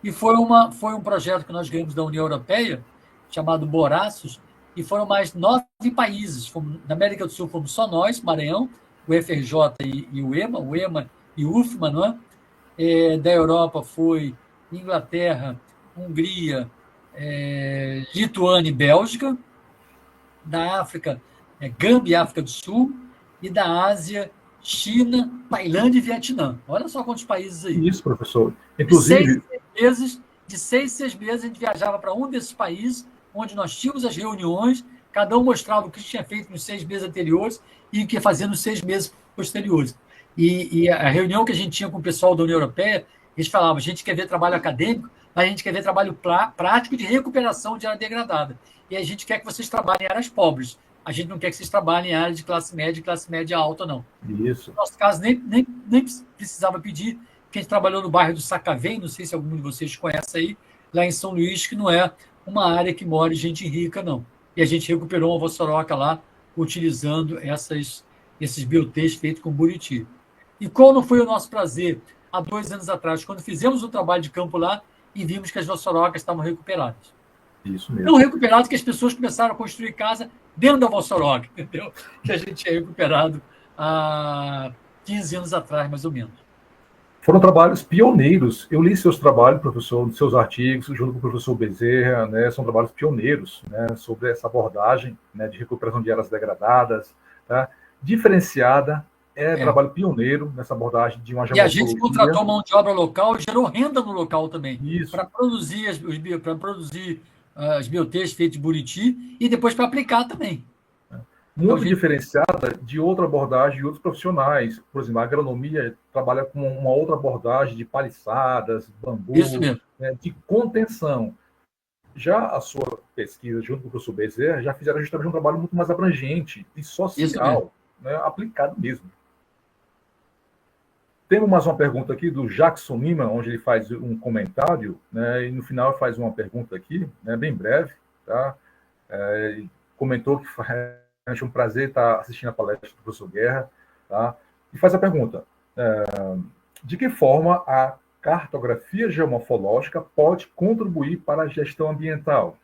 E foi um projeto que nós ganhamos da União Europeia, chamado Boraços, e foram mais 9 países. Na América do Sul fomos só nós, Maranhão, o FRJ e o EMA e o UFMA, não é? Da Europa foi Inglaterra, Hungria, Lituânia e Bélgica. Da África, Gâmbia e África do Sul. E da Ásia, China, Tailândia e Vietnã. Olha só quantos países aí. Isso, professor. Inclusive... De 6 meses, a gente viajava para um desses países, onde nós tínhamos as reuniões, cada um mostrava o que tinha feito nos 6 meses anteriores e o que ia fazer nos 6 meses posteriores. E a reunião que a gente tinha com o pessoal da União Europeia, eles falavam, a gente quer ver trabalho acadêmico, mas a gente quer ver trabalho prático de recuperação de área degradada. E a gente quer que vocês trabalhem em áreas pobres. A gente não quer que vocês trabalhem em áreas de classe média alta, não. Isso. No nosso caso, nem precisava pedir, porque a gente trabalhou no bairro do Sacavém, não sei se algum de vocês conhece aí, lá em São Luís, que não é uma área que mora gente rica, não. E a gente recuperou uma vossoroca lá, utilizando esses biotês feitos com buriti. E qual não foi o nosso prazer, há 2 anos atrás, quando fizemos o trabalho de campo lá e vimos que as vossorocas estavam recuperadas. Isso mesmo. Não recuperado, que as pessoas começaram a construir casa dentro da vossoroca, entendeu? Que a gente tinha recuperado há 15 anos atrás, mais ou menos. Foram trabalhos pioneiros. Eu li seus trabalhos, professor, seus artigos, junto com o professor Bezerra, né? São trabalhos pioneiros, né? Sobre essa abordagem, né? De recuperação de áreas degradadas, tá? Diferenciada, trabalho pioneiro nessa abordagem de uma geomorfologia. E a gente contratou mão de obra local e gerou renda no local também. Isso. Para produzir as biotês feitas de buriti e depois para aplicar também. Muito diferenciada de outra abordagem de outros profissionais. Por exemplo, a agronomia trabalha com uma outra abordagem de paliçadas, bambu, né, de contenção. Já a sua pesquisa, junto com o professor Bezerra, já fizeram justamente um trabalho muito mais abrangente e social, né, aplicado mesmo. Temos mais uma pergunta aqui do Jackson Lima, onde ele faz um comentário, né, e no final faz uma pergunta aqui, né, bem breve. Tá? Comentou que é um prazer estar assistindo a palestra do professor Guerra, tá? E faz a pergunta, de que forma a cartografia geomorfológica pode contribuir para a gestão ambiental?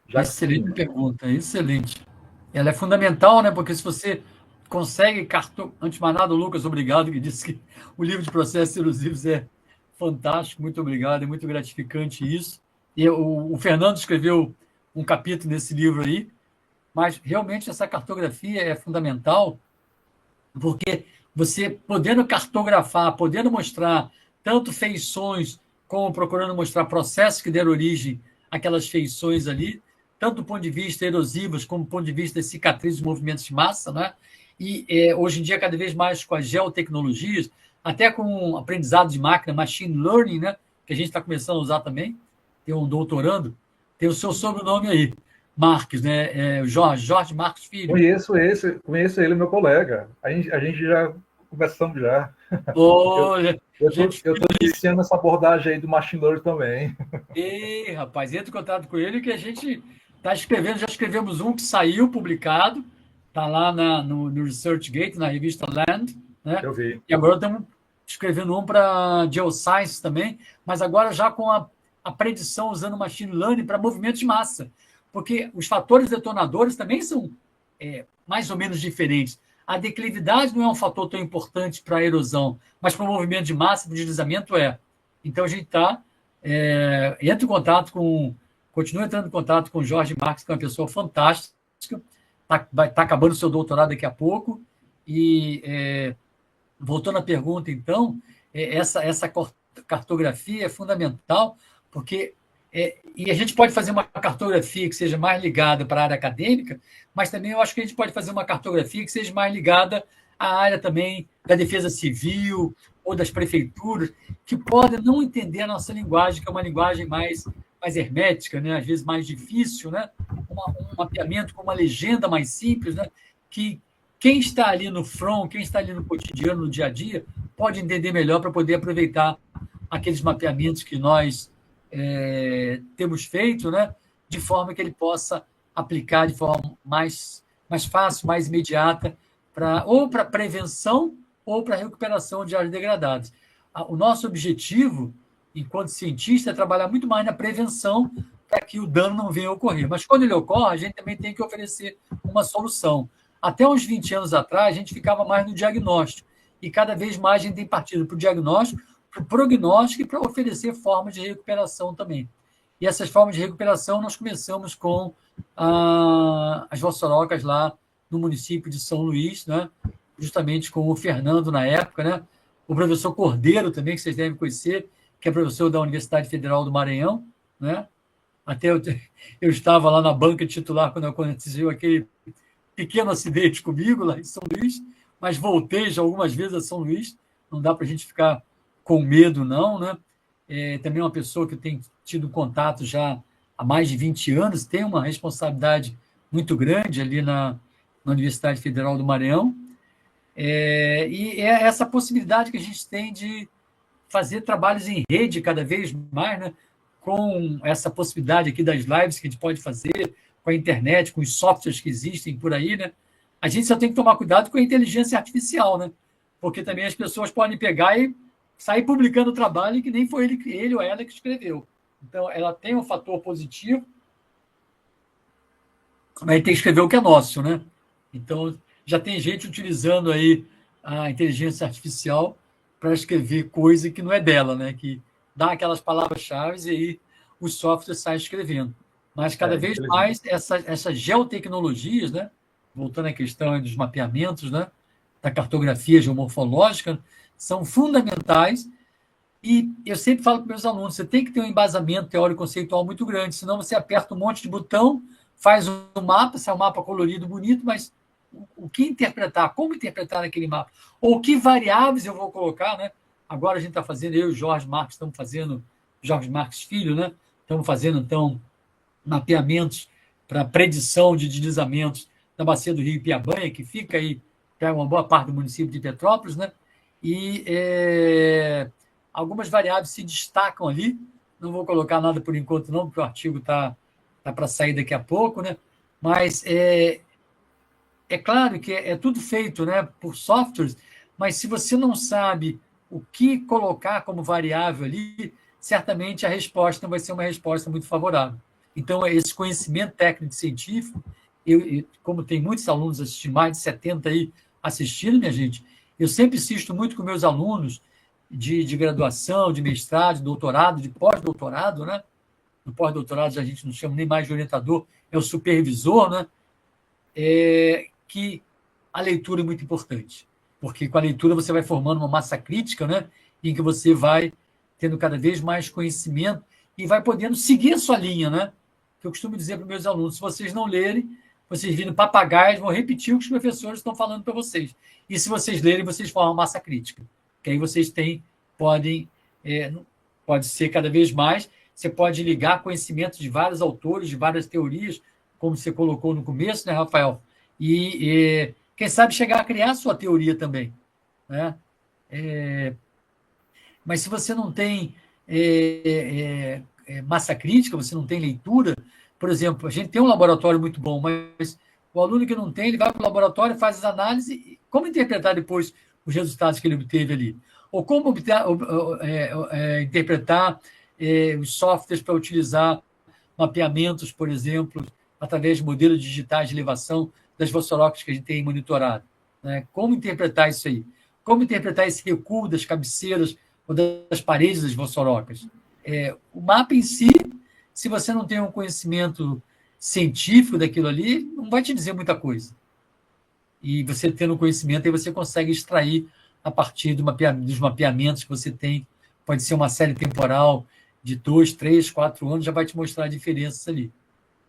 Excelente pergunta, excelente. Ela é fundamental, né? Porque se você consegue antes de mais nada, o Lucas, obrigado, que disse que o livro de processos erosivos é fantástico, muito obrigado, é muito gratificante isso. E o Fernando escreveu um capítulo nesse livro aí, mas realmente essa cartografia é fundamental, porque você podendo cartografar, podendo mostrar tanto feições, como procurando mostrar processos que deram origem àquelas feições ali, tanto do ponto de vista erosivos, como do ponto de vista das cicatrizes e movimentos de massa, né? E hoje em dia, cada vez mais com as geotecnologias, até com aprendizado de máquina, machine learning, né? Que a gente está começando a usar também, tem um doutorando, tem o seu sobrenome aí, Marques, né? Jorge Marques Filho. Conheço ele, meu colega. A gente já conversamos já. Olha, eu estou iniciando essa abordagem aí do machine learning também. Ei, rapaz, entra em contato com ele que a gente está escrevendo, já escrevemos um que saiu publicado, está lá no ResearchGate, na revista Land, né? Eu vi. E agora estamos escrevendo um para Geoscience também, mas agora já com a predição usando machine learning para movimentos de massa. Porque os fatores detonadores também são mais ou menos diferentes. A declividade não é um fator tão importante para a erosão, mas para o movimento de massa, para o deslizamento é. Então, a gente continua entrando em contato com o Jorge Marques, que é uma pessoa fantástica, vai estar acabando o seu doutorado daqui a pouco. E, voltando à pergunta, então, essa cartografia é fundamental, porque... e a gente pode fazer uma cartografia que seja mais ligada para a área acadêmica, mas também eu acho que a gente pode fazer uma cartografia que seja mais ligada à área também da defesa civil ou das prefeituras, que podem não entender a nossa linguagem, que é uma linguagem mais hermética, né? Às vezes mais difícil, né? Um mapeamento com uma legenda mais simples, né? Que quem está ali no front, quem está ali no cotidiano, no dia a dia, pode entender melhor para poder aproveitar aqueles mapeamentos que nós temos feito, né, de forma que ele possa aplicar de forma mais fácil, mais imediata, ou para prevenção ou para recuperação de áreas degradadas. O nosso objetivo, enquanto cientista, é trabalhar muito mais na prevenção, para que o dano não venha a ocorrer. Mas quando ele ocorre, a gente também tem que oferecer uma solução. Até uns 20 anos atrás, a gente ficava mais no diagnóstico, e cada vez mais a gente tem partido para o diagnóstico, para o prognóstico e para oferecer formas de recuperação também. E essas formas de recuperação nós começamos com as voçorocas lá no município de São Luís, né? Justamente com o Fernando na época, né? O professor Cordeiro também, que vocês devem conhecer, que é professor da Universidade Federal do Maranhão, né? Até eu estava lá na banca titular quando aconteceu aquele pequeno acidente comigo lá em São Luís, mas voltei já algumas vezes a São Luís, não dá para a gente ficar com medo, não, né? Também uma pessoa que tem tido contato já há mais de 20 anos, tem uma responsabilidade muito grande ali na Universidade Federal do Maranhão, e é essa possibilidade que a gente tem de fazer trabalhos em rede cada vez mais, né? Com essa possibilidade aqui das lives que a gente pode fazer, com a internet, com os softwares que existem por aí, né? A gente só tem que tomar cuidado com a inteligência artificial, né? Porque também as pessoas podem pegar e sair publicando o trabalho que nem foi ele ou ela que escreveu. Então, ela tem um fator positivo, mas tem que escrever o que é nosso, né? Então, já tem gente utilizando aí a inteligência artificial para escrever coisa que não é dela, né? Que dá aquelas palavras-chave e aí os softwares saem escrevendo. Mas cada vez mais essas geotecnologias, né? Voltando à questão dos mapeamentos, né? Da cartografia geomorfológica, são fundamentais. E eu sempre falo para meus alunos, você tem que ter um embasamento teórico-conceitual muito grande, senão você aperta um monte de botão, faz um mapa, sai um mapa colorido, bonito, mas o que interpretar, como interpretar aquele mapa, ou que variáveis eu vou colocar, né? Agora a gente está fazendo, eu e o Jorge Marques estamos fazendo, Jorge Marques Filho, né? Estamos fazendo, então, mapeamentos para predição de deslizamentos da bacia do Rio Piabanha, que fica aí, pega uma boa parte do município de Petrópolis, né? E algumas variáveis se destacam ali, não vou colocar nada por enquanto não, porque o artigo está para sair daqui a pouco, né? Mas é claro que é tudo feito, né, por softwares, mas se você não sabe o que colocar como variável ali, certamente a resposta não vai ser uma resposta muito favorável. Então, esse conhecimento técnico científico, como tem muitos alunos assistindo, mais de 70 aí assistindo, minha gente, eu sempre insisto muito com meus alunos de graduação, de mestrado, de doutorado, de pós-doutorado, né? No pós-doutorado a gente não chama nem mais de orientador, é o supervisor, né? Que a leitura é muito importante, porque com a leitura você vai formando uma massa crítica, né? Em que você vai tendo cada vez mais conhecimento e vai podendo seguir a sua linha, né? Que eu costumo dizer para os meus alunos, se vocês não lerem, vocês viram papagaios, vão repetir o que os professores estão falando para vocês. E se vocês lerem, vocês formam massa crítica. Que aí vocês pode ser cada vez mais, você pode ligar conhecimentos de vários autores, de várias teorias, como você colocou no começo, né, Rafael? E quem sabe chegar a criar a sua teoria também, né? Mas se você não tem massa crítica, você não tem leitura, por exemplo, a gente tem um laboratório muito bom, mas o aluno que não tem, ele vai para o laboratório, faz as análises, como interpretar depois os resultados que ele obteve ali? Ou como interpretar os softwares para utilizar mapeamentos, por exemplo, através de modelos digitais de elevação das voçorocas que a gente tem monitorado, né? Como interpretar isso aí? Como interpretar esse recuo das cabeceiras ou das paredes das voçorocas? O mapa em si, se você não tem um conhecimento científico daquilo ali, não vai te dizer muita coisa. E você tendo conhecimento, aí você consegue extrair a partir dos mapeamentos que você tem. Pode ser uma série temporal de 2, 3, 4 anos, já vai te mostrar a diferença ali.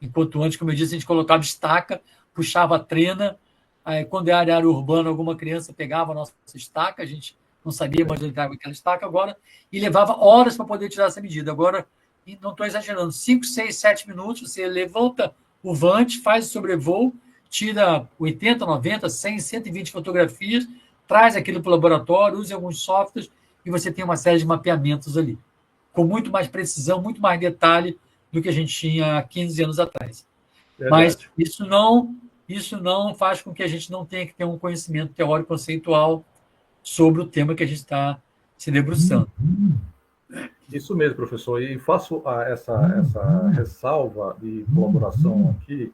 Enquanto antes, como eu disse, a gente colocava estaca, puxava a trena, aí, quando é área urbana, alguma criança pegava a nossa estaca, a gente não sabia mais onde estava aquela estaca agora, e levava horas para poder tirar essa medida. Agora, não estou exagerando, 5, 6, 7 minutos, você levanta o vante, faz o sobrevoo, tira 80, 90, 100, 120 fotografias, traz aquilo para o laboratório, usa alguns softwares, e você tem uma série de mapeamentos ali, com muito mais precisão, muito mais detalhe do que a gente tinha há 15 anos atrás. Verdade. Mas isso não faz com que a gente não tenha que ter um conhecimento teórico conceitual sobre o tema que a gente está se debruçando. Isso mesmo, professor. E faço essa ressalva de colaboração aqui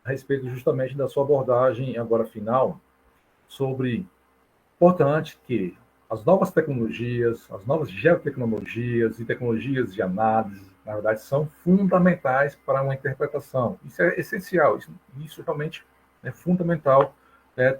a respeito justamente da sua abordagem agora final sobre importante que as novas tecnologias, as novas geotecnologias e tecnologias de análise, na verdade, são fundamentais para uma interpretação. Isso é essencial, isso realmente é fundamental,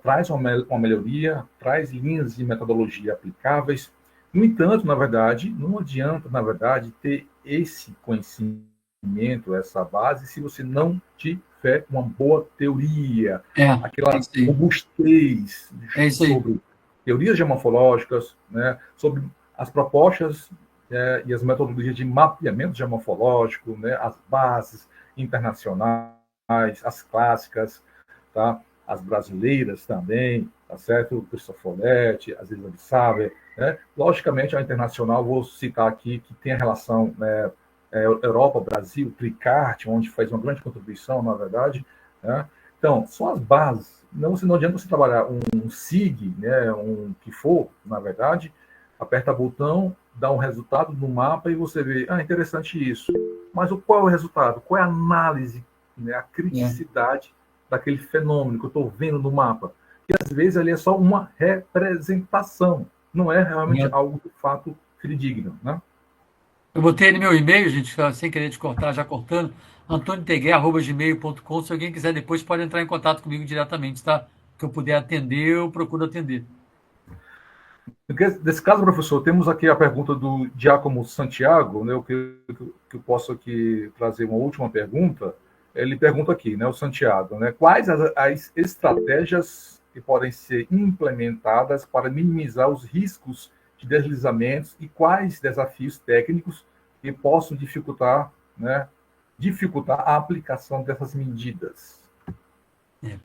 traz uma melhoria, traz linhas de metodologia aplicáveis. No entanto, na verdade, não adianta, na verdade, ter esse conhecimento, essa base, se você não tiver uma boa teoria, É aquela isso aí. robustez É isso aí. sobre teorias geomorfológicas, né, sobre as propostas e as metodologias de mapeamento geomorfológico, né, as bases internacionais, as clássicas, tá? As brasileiras também, tá certo? O Cristoforetti, as Elizabeth Saber, né? Logicamente, a internacional, vou citar aqui, que tem a relação, né, Europa, Brasil, Tricart, onde faz uma grande contribuição, na verdade, né? Então, são as bases. Não adianta você trabalhar um SIG, né, um que for, na verdade, aperta botão, dá um resultado no mapa e você vê, interessante isso. Mas qual é o resultado? Qual é a análise, né, a criticidade daquele fenômeno que eu estou vendo no mapa? E às vezes ali é só uma representação, não é realmente algo de fato fidedigno, né? Eu botei no meu e-mail, gente, sem querer te cortar, já cortando, antonioteguer@gmail.com. Se alguém quiser depois, pode entrar em contato comigo diretamente, tá? Que eu puder atender, eu procuro atender. Nesse caso, professor, temos aqui a pergunta do Giacomo Santiago, né, que eu posso aqui trazer uma última pergunta. Ele pergunta aqui, né, o Santiago, né, quais as estratégias que podem ser implementadas para minimizar os riscos de deslizamentos e quais desafios técnicos que possam dificultar, né, dificultar a aplicação dessas medidas?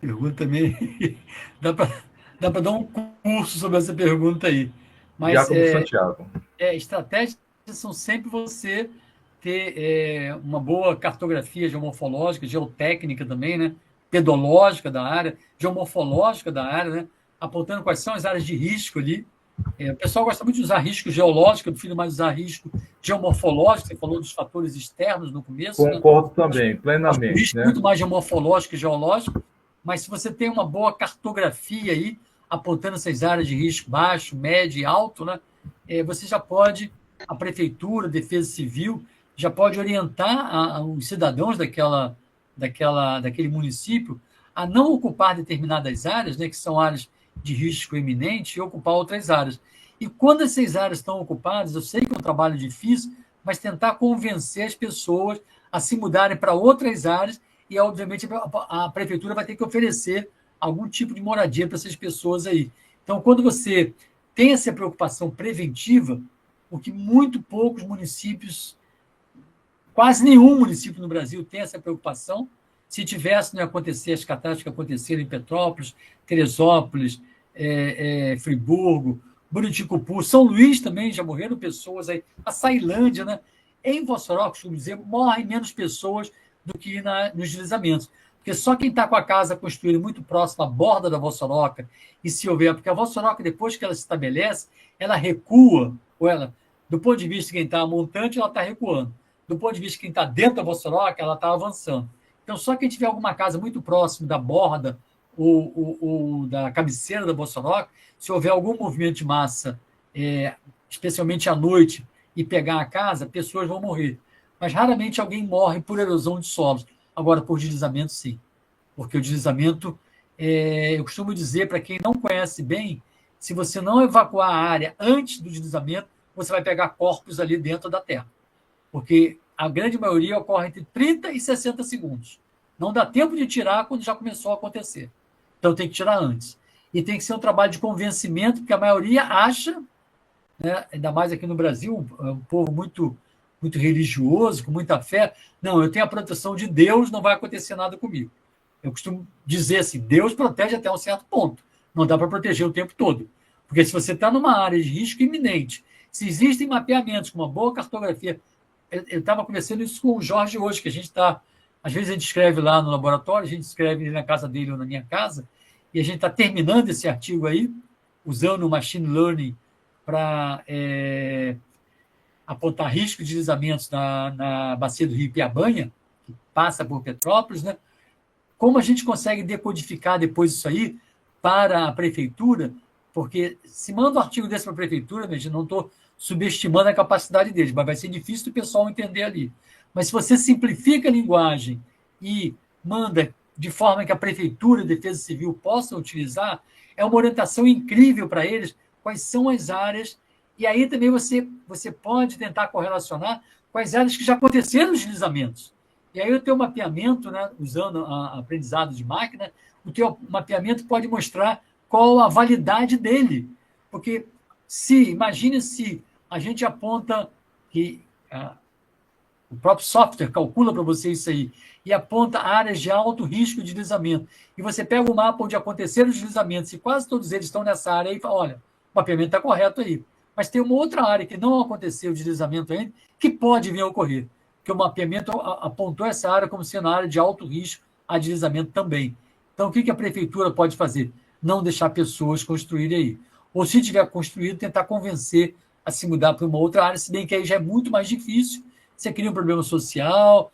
Pergunta também. Dá para dar um curso sobre essa pergunta aí. Mas Giacomo Santiago. estratégias são sempre você ter uma boa cartografia geomorfológica, geotécnica também, né? Pedológica da área, geomorfológica da área, né? Apontando quais são as áreas de risco ali. O pessoal gosta muito de usar risco geológico, eu prefiro mais usar risco geomorfológico. Você falou dos fatores externos no começo, né? Concordo também, Acho que o plenamente, risco é né? muito mais geomorfológico que geológico, mas se você tem uma boa cartografia aí, apontando essas áreas de risco baixo, médio e alto, né, você já pode, a prefeitura, a defesa civil, já pode orientar os cidadãos daquele município a não ocupar determinadas áreas, né, que são áreas de risco eminente, e ocupar outras áreas. E quando essas áreas estão ocupadas, eu sei que é um trabalho difícil, mas tentar convencer as pessoas a se mudarem para outras áreas e, obviamente, a prefeitura vai ter que oferecer algum tipo de moradia para essas pessoas aí. Então, quando você tem essa preocupação preventiva, o que muito poucos municípios, quase nenhum município no Brasil tem essa preocupação. Se tivesse, não ia acontecer as catástrofes que aconteceram em Petrópolis, Teresópolis, Friburgo, Buriticupu, São Luís também já morreram pessoas aí, a Ceilândia, né? Em Mossoró, costumo dizer, morrem menos pessoas do que nos deslizamentos. Porque só quem está com a casa construída muito próximo à borda da Vossoroca, e se houver, porque a Vossoroca, depois que ela se estabelece, ela recua, ou ela, do ponto de vista de quem está montante, ela está recuando. Do ponto de vista de quem está dentro da Vossoroca, ela está avançando. Então, só quem tiver alguma casa muito próximo da borda ou da cabeceira da Vossoroca, se houver algum movimento de massa, especialmente à noite, e pegar a casa, pessoas vão morrer. Mas raramente alguém morre por erosão de solos. Agora, por deslizamento, sim. Porque o deslizamento, eu costumo dizer para quem não conhece bem, se você não evacuar a área antes do deslizamento, você vai pegar corpos ali dentro da terra. Porque a grande maioria ocorre entre 30 e 60 segundos. Não dá tempo de tirar quando já começou a acontecer. Então tem que tirar antes. E tem que ser um trabalho de convencimento, porque a maioria acha, né, ainda mais aqui no Brasil, é um povo muito religioso, com muita fé. Não, eu tenho a proteção de Deus, não vai acontecer nada comigo. Eu costumo dizer assim, Deus protege até um certo ponto. Não dá para proteger o tempo todo. Porque se você está numa área de risco iminente, se existem mapeamentos com uma boa cartografia, eu estava conversando isso com o Jorge hoje, que a gente está. Às vezes a gente escreve lá no laboratório, a gente escreve na casa dele ou na minha casa, e a gente está terminando esse artigo aí, usando o machine learning para apontar risco de deslizamentos na bacia do Rio Piabanha, que passa por Petrópolis, né? Como a gente consegue decodificar depois isso aí para a prefeitura? Porque se manda um artigo desse para a prefeitura, gente, não estou subestimando a capacidade deles, mas vai ser difícil do pessoal entender ali. Mas se você simplifica a linguagem e manda de forma que a prefeitura e a Defesa Civil possam utilizar, é uma orientação incrível para eles quais são as áreas, e aí também você pode tentar correlacionar com as áreas que já aconteceram os deslizamentos. E aí o teu mapeamento, né, usando aprendizado de máquina, o teu mapeamento pode mostrar qual a validade dele. Porque imagine se a gente aponta que o próprio software calcula para você isso aí, e aponta áreas de alto risco de deslizamento. E você pega o mapa onde aconteceram os deslizamentos, e quase todos eles estão nessa área, e fala, olha, o mapeamento está correto aí. Mas tem uma outra área que não aconteceu de deslizamento ainda, que pode vir a ocorrer, que o mapeamento apontou essa área como sendo área de alto risco a deslizamento também. Então, o que a prefeitura pode fazer? Não deixar pessoas construírem aí. Ou, se tiver construído, tentar convencer a se mudar para uma outra área, se bem que aí já é muito mais difícil. Você cria um problema social,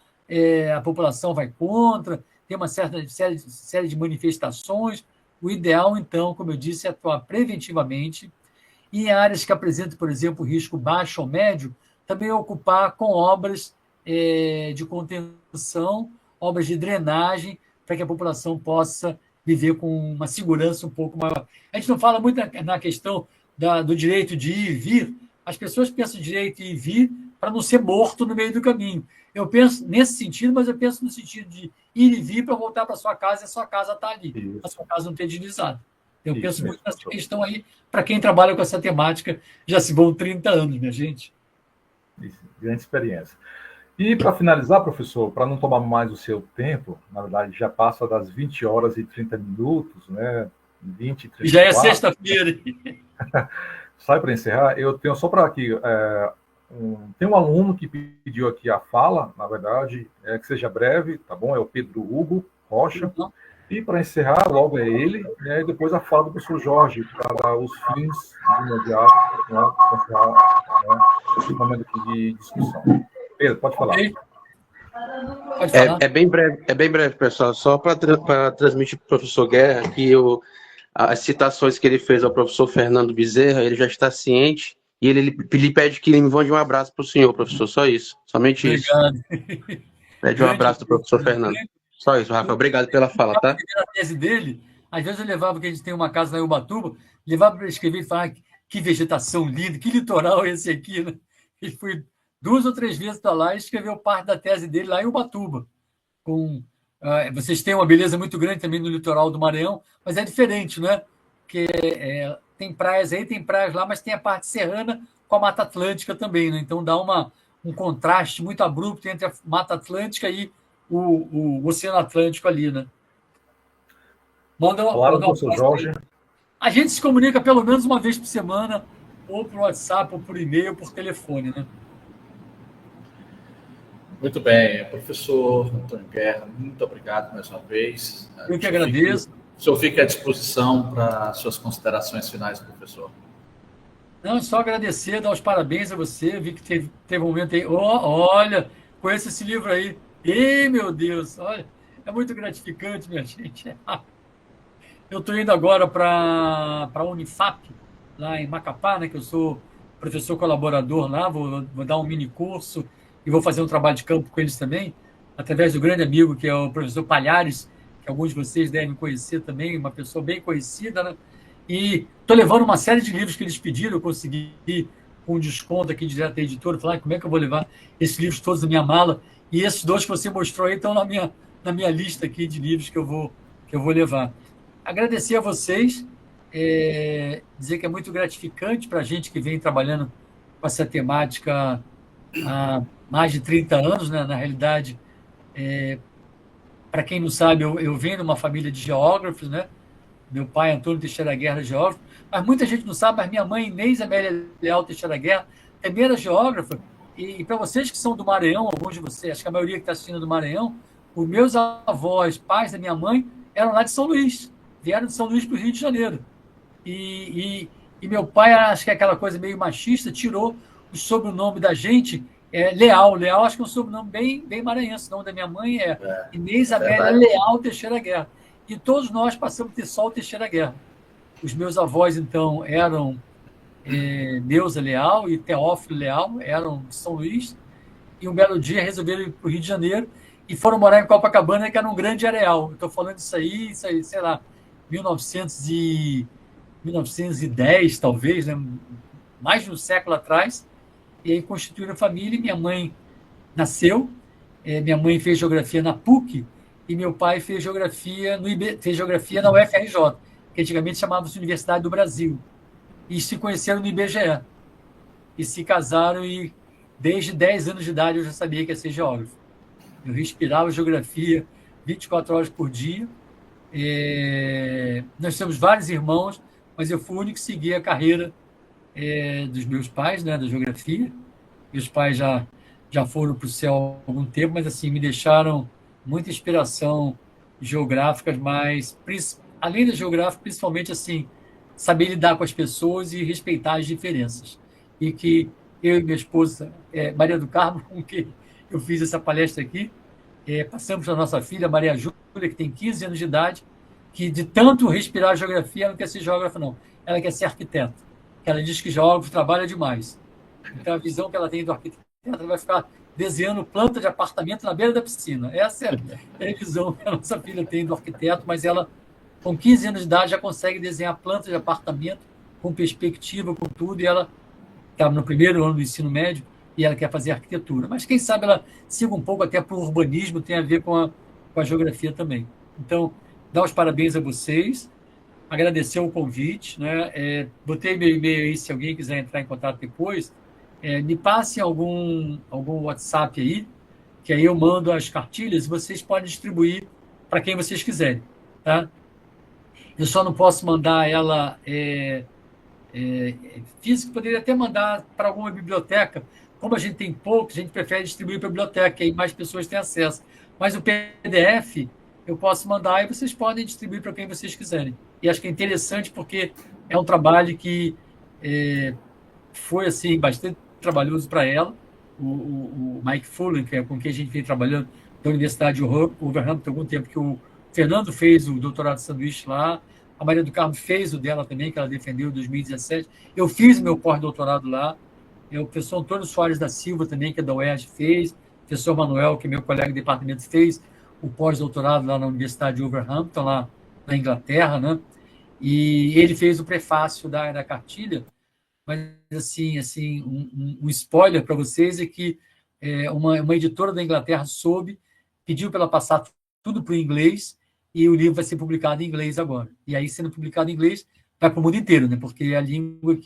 a população vai contra, tem uma série de manifestações. O ideal, então, como eu disse, é atuar preventivamente. E em áreas que apresentam, por exemplo, risco baixo ou médio, também ocupar com obras de contenção, obras de drenagem, para que a população possa viver com uma segurança um pouco maior. A gente não fala muito na questão do direito de ir e vir. As pessoas pensam direito de ir e vir para não ser morto no meio do caminho. Eu penso nesse sentido, mas eu penso no sentido de ir e vir para voltar para sua casa e a sua casa está ali. Isso. A sua casa não ter deslizado. Eu Isso penso mesmo, muito nessa professor. questão aí, para quem trabalha com essa temática, já se vão 30 anos, minha gente. Isso, grande experiência. E para finalizar, professor, para não tomar mais o seu tempo, na verdade já passa das 20 horas e 30 minutos, né? 20 e 34. Já é sexta-feira. Sai para encerrar, eu tenho só para aqui, tem um aluno que pediu aqui a fala, na verdade, que seja breve, tá bom? É o Pedro Hugo Rocha. E para encerrar, logo é ele, né? E depois a fala do professor Jorge, para dar os fins de imediato, né? Para encerrar, né? Esse momento aqui de discussão. Pedro, pode falar. Okay. Pode falar. É bem breve, pessoal. Só para transmitir para o professor Guerra que as citações que ele fez ao professor Fernando Bezerra, ele já está ciente e ele pede que ele me mande um abraço para o senhor, professor. Só isso. Somente Obrigado. Isso. Pede um abraço do professor Fernando. Só isso, Rafa. Obrigado pela fala, tá? A tese dele, às vezes eu levava, porque a gente tem uma casa lá em Ubatuba, levava para ele escrever e falar que vegetação linda, que litoral é esse aqui, né? Ele foi 2 ou 3 vezes para lá e escreveu parte da tese dele lá em Ubatuba. Vocês têm uma beleza muito grande também no litoral do Maranhão, mas é diferente, né? Porque tem praias aí, tem praias lá, mas tem a parte serrana com a Mata Atlântica também, né? Então dá um contraste muito abrupto entre a Mata Atlântica e o Oceano Atlântico ali, né? Claro, professor Jorge. A gente se comunica pelo menos uma vez por semana, ou por WhatsApp, ou por e-mail, ou por telefone, né? Muito bem, professor Antônio Guerra, muito obrigado mais uma vez. Eu que agradeço. O senhor fica à disposição para suas considerações finais, professor. Não, só agradecer, dar os parabéns a você. Vi que teve um momento aí. Olha, conheço esse livro aí. Ei, meu Deus, olha, é muito gratificante, minha gente. Eu estou indo agora para a Unifap, lá em Macapá, né, que eu sou professor colaborador lá, vou dar um mini curso e vou fazer um trabalho de campo com eles também, através do grande amigo que é o professor Palhares, que alguns de vocês devem conhecer também, uma pessoa bem conhecida, né? E estou levando uma série de livros que eles pediram, eu consegui com desconto aqui direto da editora, falar como é que eu vou levar esses livros todos na minha mala, e esses 2 que você mostrou aí estão na minha lista aqui de livros que eu vou levar. Agradecer a vocês, dizer que é muito gratificante para a gente que vem trabalhando com essa temática há mais de 30 anos, né? Na realidade, para quem não sabe, eu venho de uma família de geógrafos, né? Meu pai, Antônio Teixeira Guerra, geógrafo, mas muita gente não sabe, mas minha mãe, Inês Amélia Leal Teixeira Guerra, também era geógrafa, e para vocês que são do Maranhão, alguns de vocês, acho que a maioria que está assistindo é do Maranhão, os meus avós, pais da minha mãe, eram lá de São Luís, vieram de São Luís para o Rio de Janeiro. E meu pai, acho que é aquela coisa meio machista, tirou o sobrenome da gente é Leal. Leal acho que é um sobrenome bem maranhense. O nome da minha mãe é Inês Amélia Leal Teixeira Guerra. E todos nós passamos a ter só o Teixeira Guerra. Os meus avós, então, eram Neuza Leal e Teófilo Leal, eram de São Luís, e um belo dia resolveram ir para o Rio de Janeiro e foram morar em Copacabana, que era um grande areal. Estou falando disso aí, sei lá, 1910, talvez, né? Mais de um século atrás, e aí constituíram a família, e minha mãe nasceu, minha mãe fez geografia na PUC, e meu pai fez geografia, fez geografia na UFRJ, que antigamente chamava-se Universidade do Brasil, e se conheceram no IBGE, e se casaram, e desde 10 anos de idade eu já sabia que ia ser geógrafo. Eu respirava geografia 24 horas por dia. Nós temos vários irmãos, mas eu fui o único que segui a carreira dos meus pais, né, da geografia. Meus pais já foram para o céu há algum tempo, mas assim me deixaram muita inspiração geográfica, mas além da geográfica, principalmente assim, saber lidar com as pessoas e respeitar as diferenças. E que eu e minha esposa, Maria do Carmo, com quem eu fiz essa palestra aqui, passamos para a nossa filha, Maria Júlia, que tem 15 anos de idade, que de tanto respirar geografia, ela não quer ser geógrafa, não. Ela quer ser arquiteta. Ela diz que geógrafo trabalha demais. Então, a visão que ela tem do arquiteto, ela vai ficar desenhando planta de apartamento na beira da piscina. Essa é a visão que a nossa filha tem do arquiteto, mas ela, com 15 anos de idade, já consegue desenhar planta de apartamento com perspectiva, com tudo, e ela está no primeiro ano do ensino médio e ela quer fazer arquitetura. Mas quem sabe ela siga um pouco até para o urbanismo, tem a ver com a geografia também. Então, dar os parabéns a vocês, agradecer o convite, né? Botei meu e-mail aí, se alguém quiser entrar em contato depois, me passe algum WhatsApp aí, que aí eu mando as cartilhas e vocês podem distribuir para quem vocês quiserem, tá? Eu só não posso mandar ela física, poderia até mandar para alguma biblioteca. Como a gente tem pouco, a gente prefere distribuir para a biblioteca, que aí mais pessoas têm acesso. Mas o PDF eu posso mandar e vocês podem distribuir para quem vocês quiserem. E acho que é interessante porque é um trabalho que foi assim, bastante trabalhoso para ela. O Mike Fullen, que é com quem a gente vem trabalhando, da Universidade de Wolverhampton, há algum tempo que o Fernando fez o doutorado de sanduíche lá, a Maria do Carmo fez o dela também, que ela defendeu em 2017. Eu fiz meu pós-doutorado lá. O professor Antônio Soares da Silva também, que é da UERJ, fez. O professor Manuel, que é meu colega de departamento, fez o pós-doutorado lá na Universidade de Wolverhampton, lá na Inglaterra, né? E ele fez o prefácio da cartilha. Mas, assim um spoiler para vocês é que uma editora da Inglaterra pediu para ela passar tudo para o inglês, e o livro vai ser publicado em inglês agora. E aí, sendo publicado em inglês, vai para o mundo inteiro, né? Porque é a língua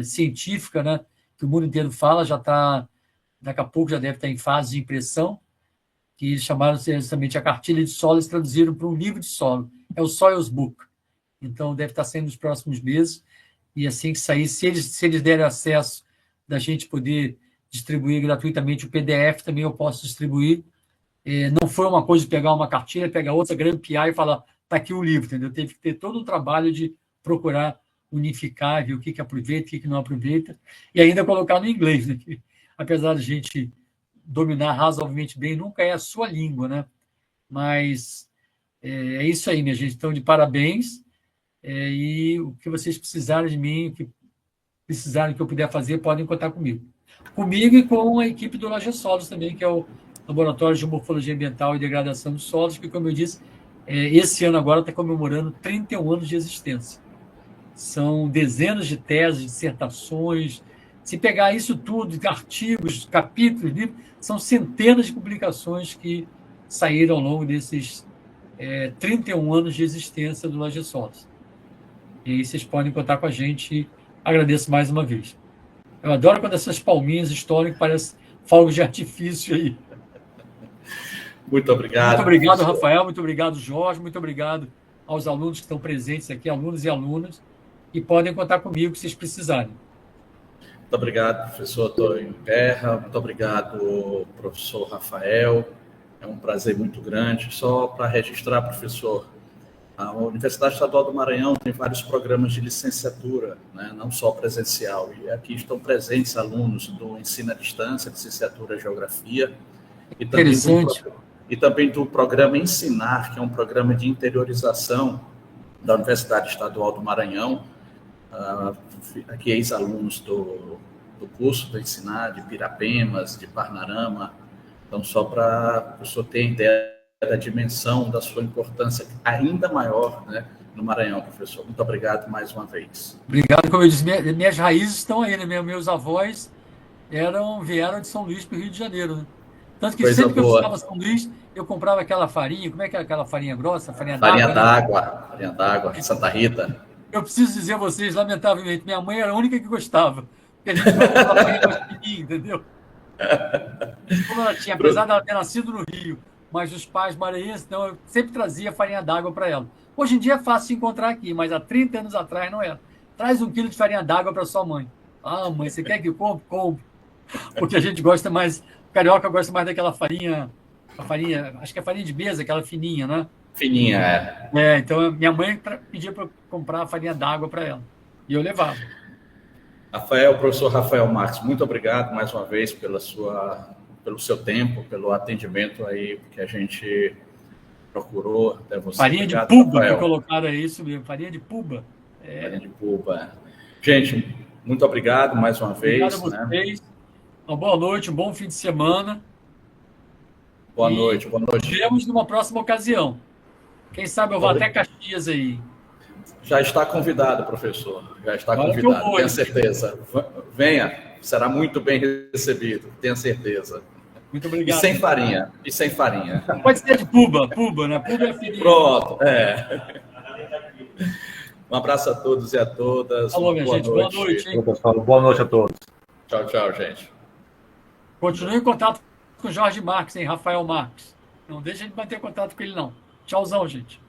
científica, né? Que o mundo inteiro fala, já está, daqui a pouco já deve estar em fase de impressão, que chamaram justamente a cartilha de solo, eles traduziram para um livro de solo. É o Soils Book. Então, deve estar saindo nos próximos meses. E assim que sair, se eles derem acesso da gente poder distribuir gratuitamente o PDF, também eu posso distribuir. Não foi uma coisa de pegar uma cartilha, pegar outra, grampear e falar, está aqui o livro, entendeu? Teve que ter todo um trabalho de procurar unificar, ver o que aproveita, o que não aproveita, e ainda colocar no inglês, né? Que, apesar de a gente dominar razoavelmente bem, nunca é a sua língua, né? Mas é isso aí, minha gente. Então, de parabéns. E o que vocês precisarem de mim, o que precisarem que eu puder fazer, podem contar comigo. Comigo e com a equipe do Loja Solos também, que é o Laboratório de Morfologia Ambiental e Degradação dos Solos, que, como eu disse, esse ano agora está comemorando 31 anos de existência. São dezenas de teses, dissertações. Se pegar isso tudo, artigos, capítulos, livros, são centenas de publicações que saíram ao longo desses 31 anos de existência do Loja Solos. E aí vocês podem contar com a gente. Agradeço mais uma vez. Eu adoro quando essas palminhas estouram, que parecem fogos de artifício aí. Muito obrigado. Muito obrigado, Rafael. Muito obrigado, Jorge. Muito obrigado aos alunos que estão presentes aqui, alunos e alunas, e podem contar comigo se vocês precisarem. Muito obrigado, professor Antônio Guerra. Muito obrigado, professor Rafael. É um prazer muito grande. Só para registrar, professor, A Universidade Estadual do Maranhão tem vários programas de licenciatura, né, não só presencial, e aqui estão presentes alunos do ensino à distância, licenciatura em Geografia, e também do programa Ensinar, que é um programa de interiorização da Universidade Estadual do Maranhão, aqui ex-alunos do curso do Ensinar, de Pirapemas, de Parnarama. Então, só para o professor ter ideia da dimensão da sua importância ainda maior, né, no Maranhão, professor. Muito obrigado mais uma vez. Obrigado. Como eu disse, minhas raízes estão aí, né? Meus avós vieram de São Luís para o Rio de Janeiro, né? Tanto que Coisa sempre que eu boa. visitava São Luís, eu comprava aquela farinha. Como é que é aquela farinha grossa? Farinha d'água, Santa Rita. Eu preciso dizer a vocês, lamentavelmente, minha mãe era a única que gostava. Porque a gente comprava farinha mais fininha, entendeu? Como ela tinha, apesar de ela ter nascido no Rio, mas os pais maranhenses, então eu sempre trazia farinha d'água para ela. Hoje em dia é fácil de encontrar aqui, mas há 30 anos atrás não era. Traz 1 quilo de farinha d'água para sua mãe. Ah, mãe, você quer que eu compre? Compre. Porque a gente gosta mais, o carioca gosta mais daquela farinha, acho que é farinha de mesa, aquela fininha, né? Fininha, é. Então minha mãe pedia para comprar a farinha d'água para ela. E eu levava. Professor Rafael Marques, muito obrigado mais uma vez pelo seu tempo, pelo atendimento aí que a gente procurou até você. Farinha obrigado, de puba, Rafael. que colocaram isso mesmo, farinha de puba. Farinha de puba. Gente, muito obrigado mais uma vez. Obrigado a vocês. Né? Uma boa noite, um bom fim de semana. Boa noite. Nos vemos numa próxima ocasião. Quem sabe eu vou até Caxias aí. Já está convidado, professor. Já está convidado, tenha certeza. Venha, será muito bem recebido, tenha certeza. Muito obrigado. E sem farinha. Pode ser de puba, né? Puba é fininha. Pronto, Um abraço a todos e a todas. Falou, minha gente. Boa noite, hein? Boa noite a todos. Tchau, gente. Continue em contato com o Jorge Marques, hein? Rafael Marques. Não deixa de manter contato com ele, não. Tchauzão, gente.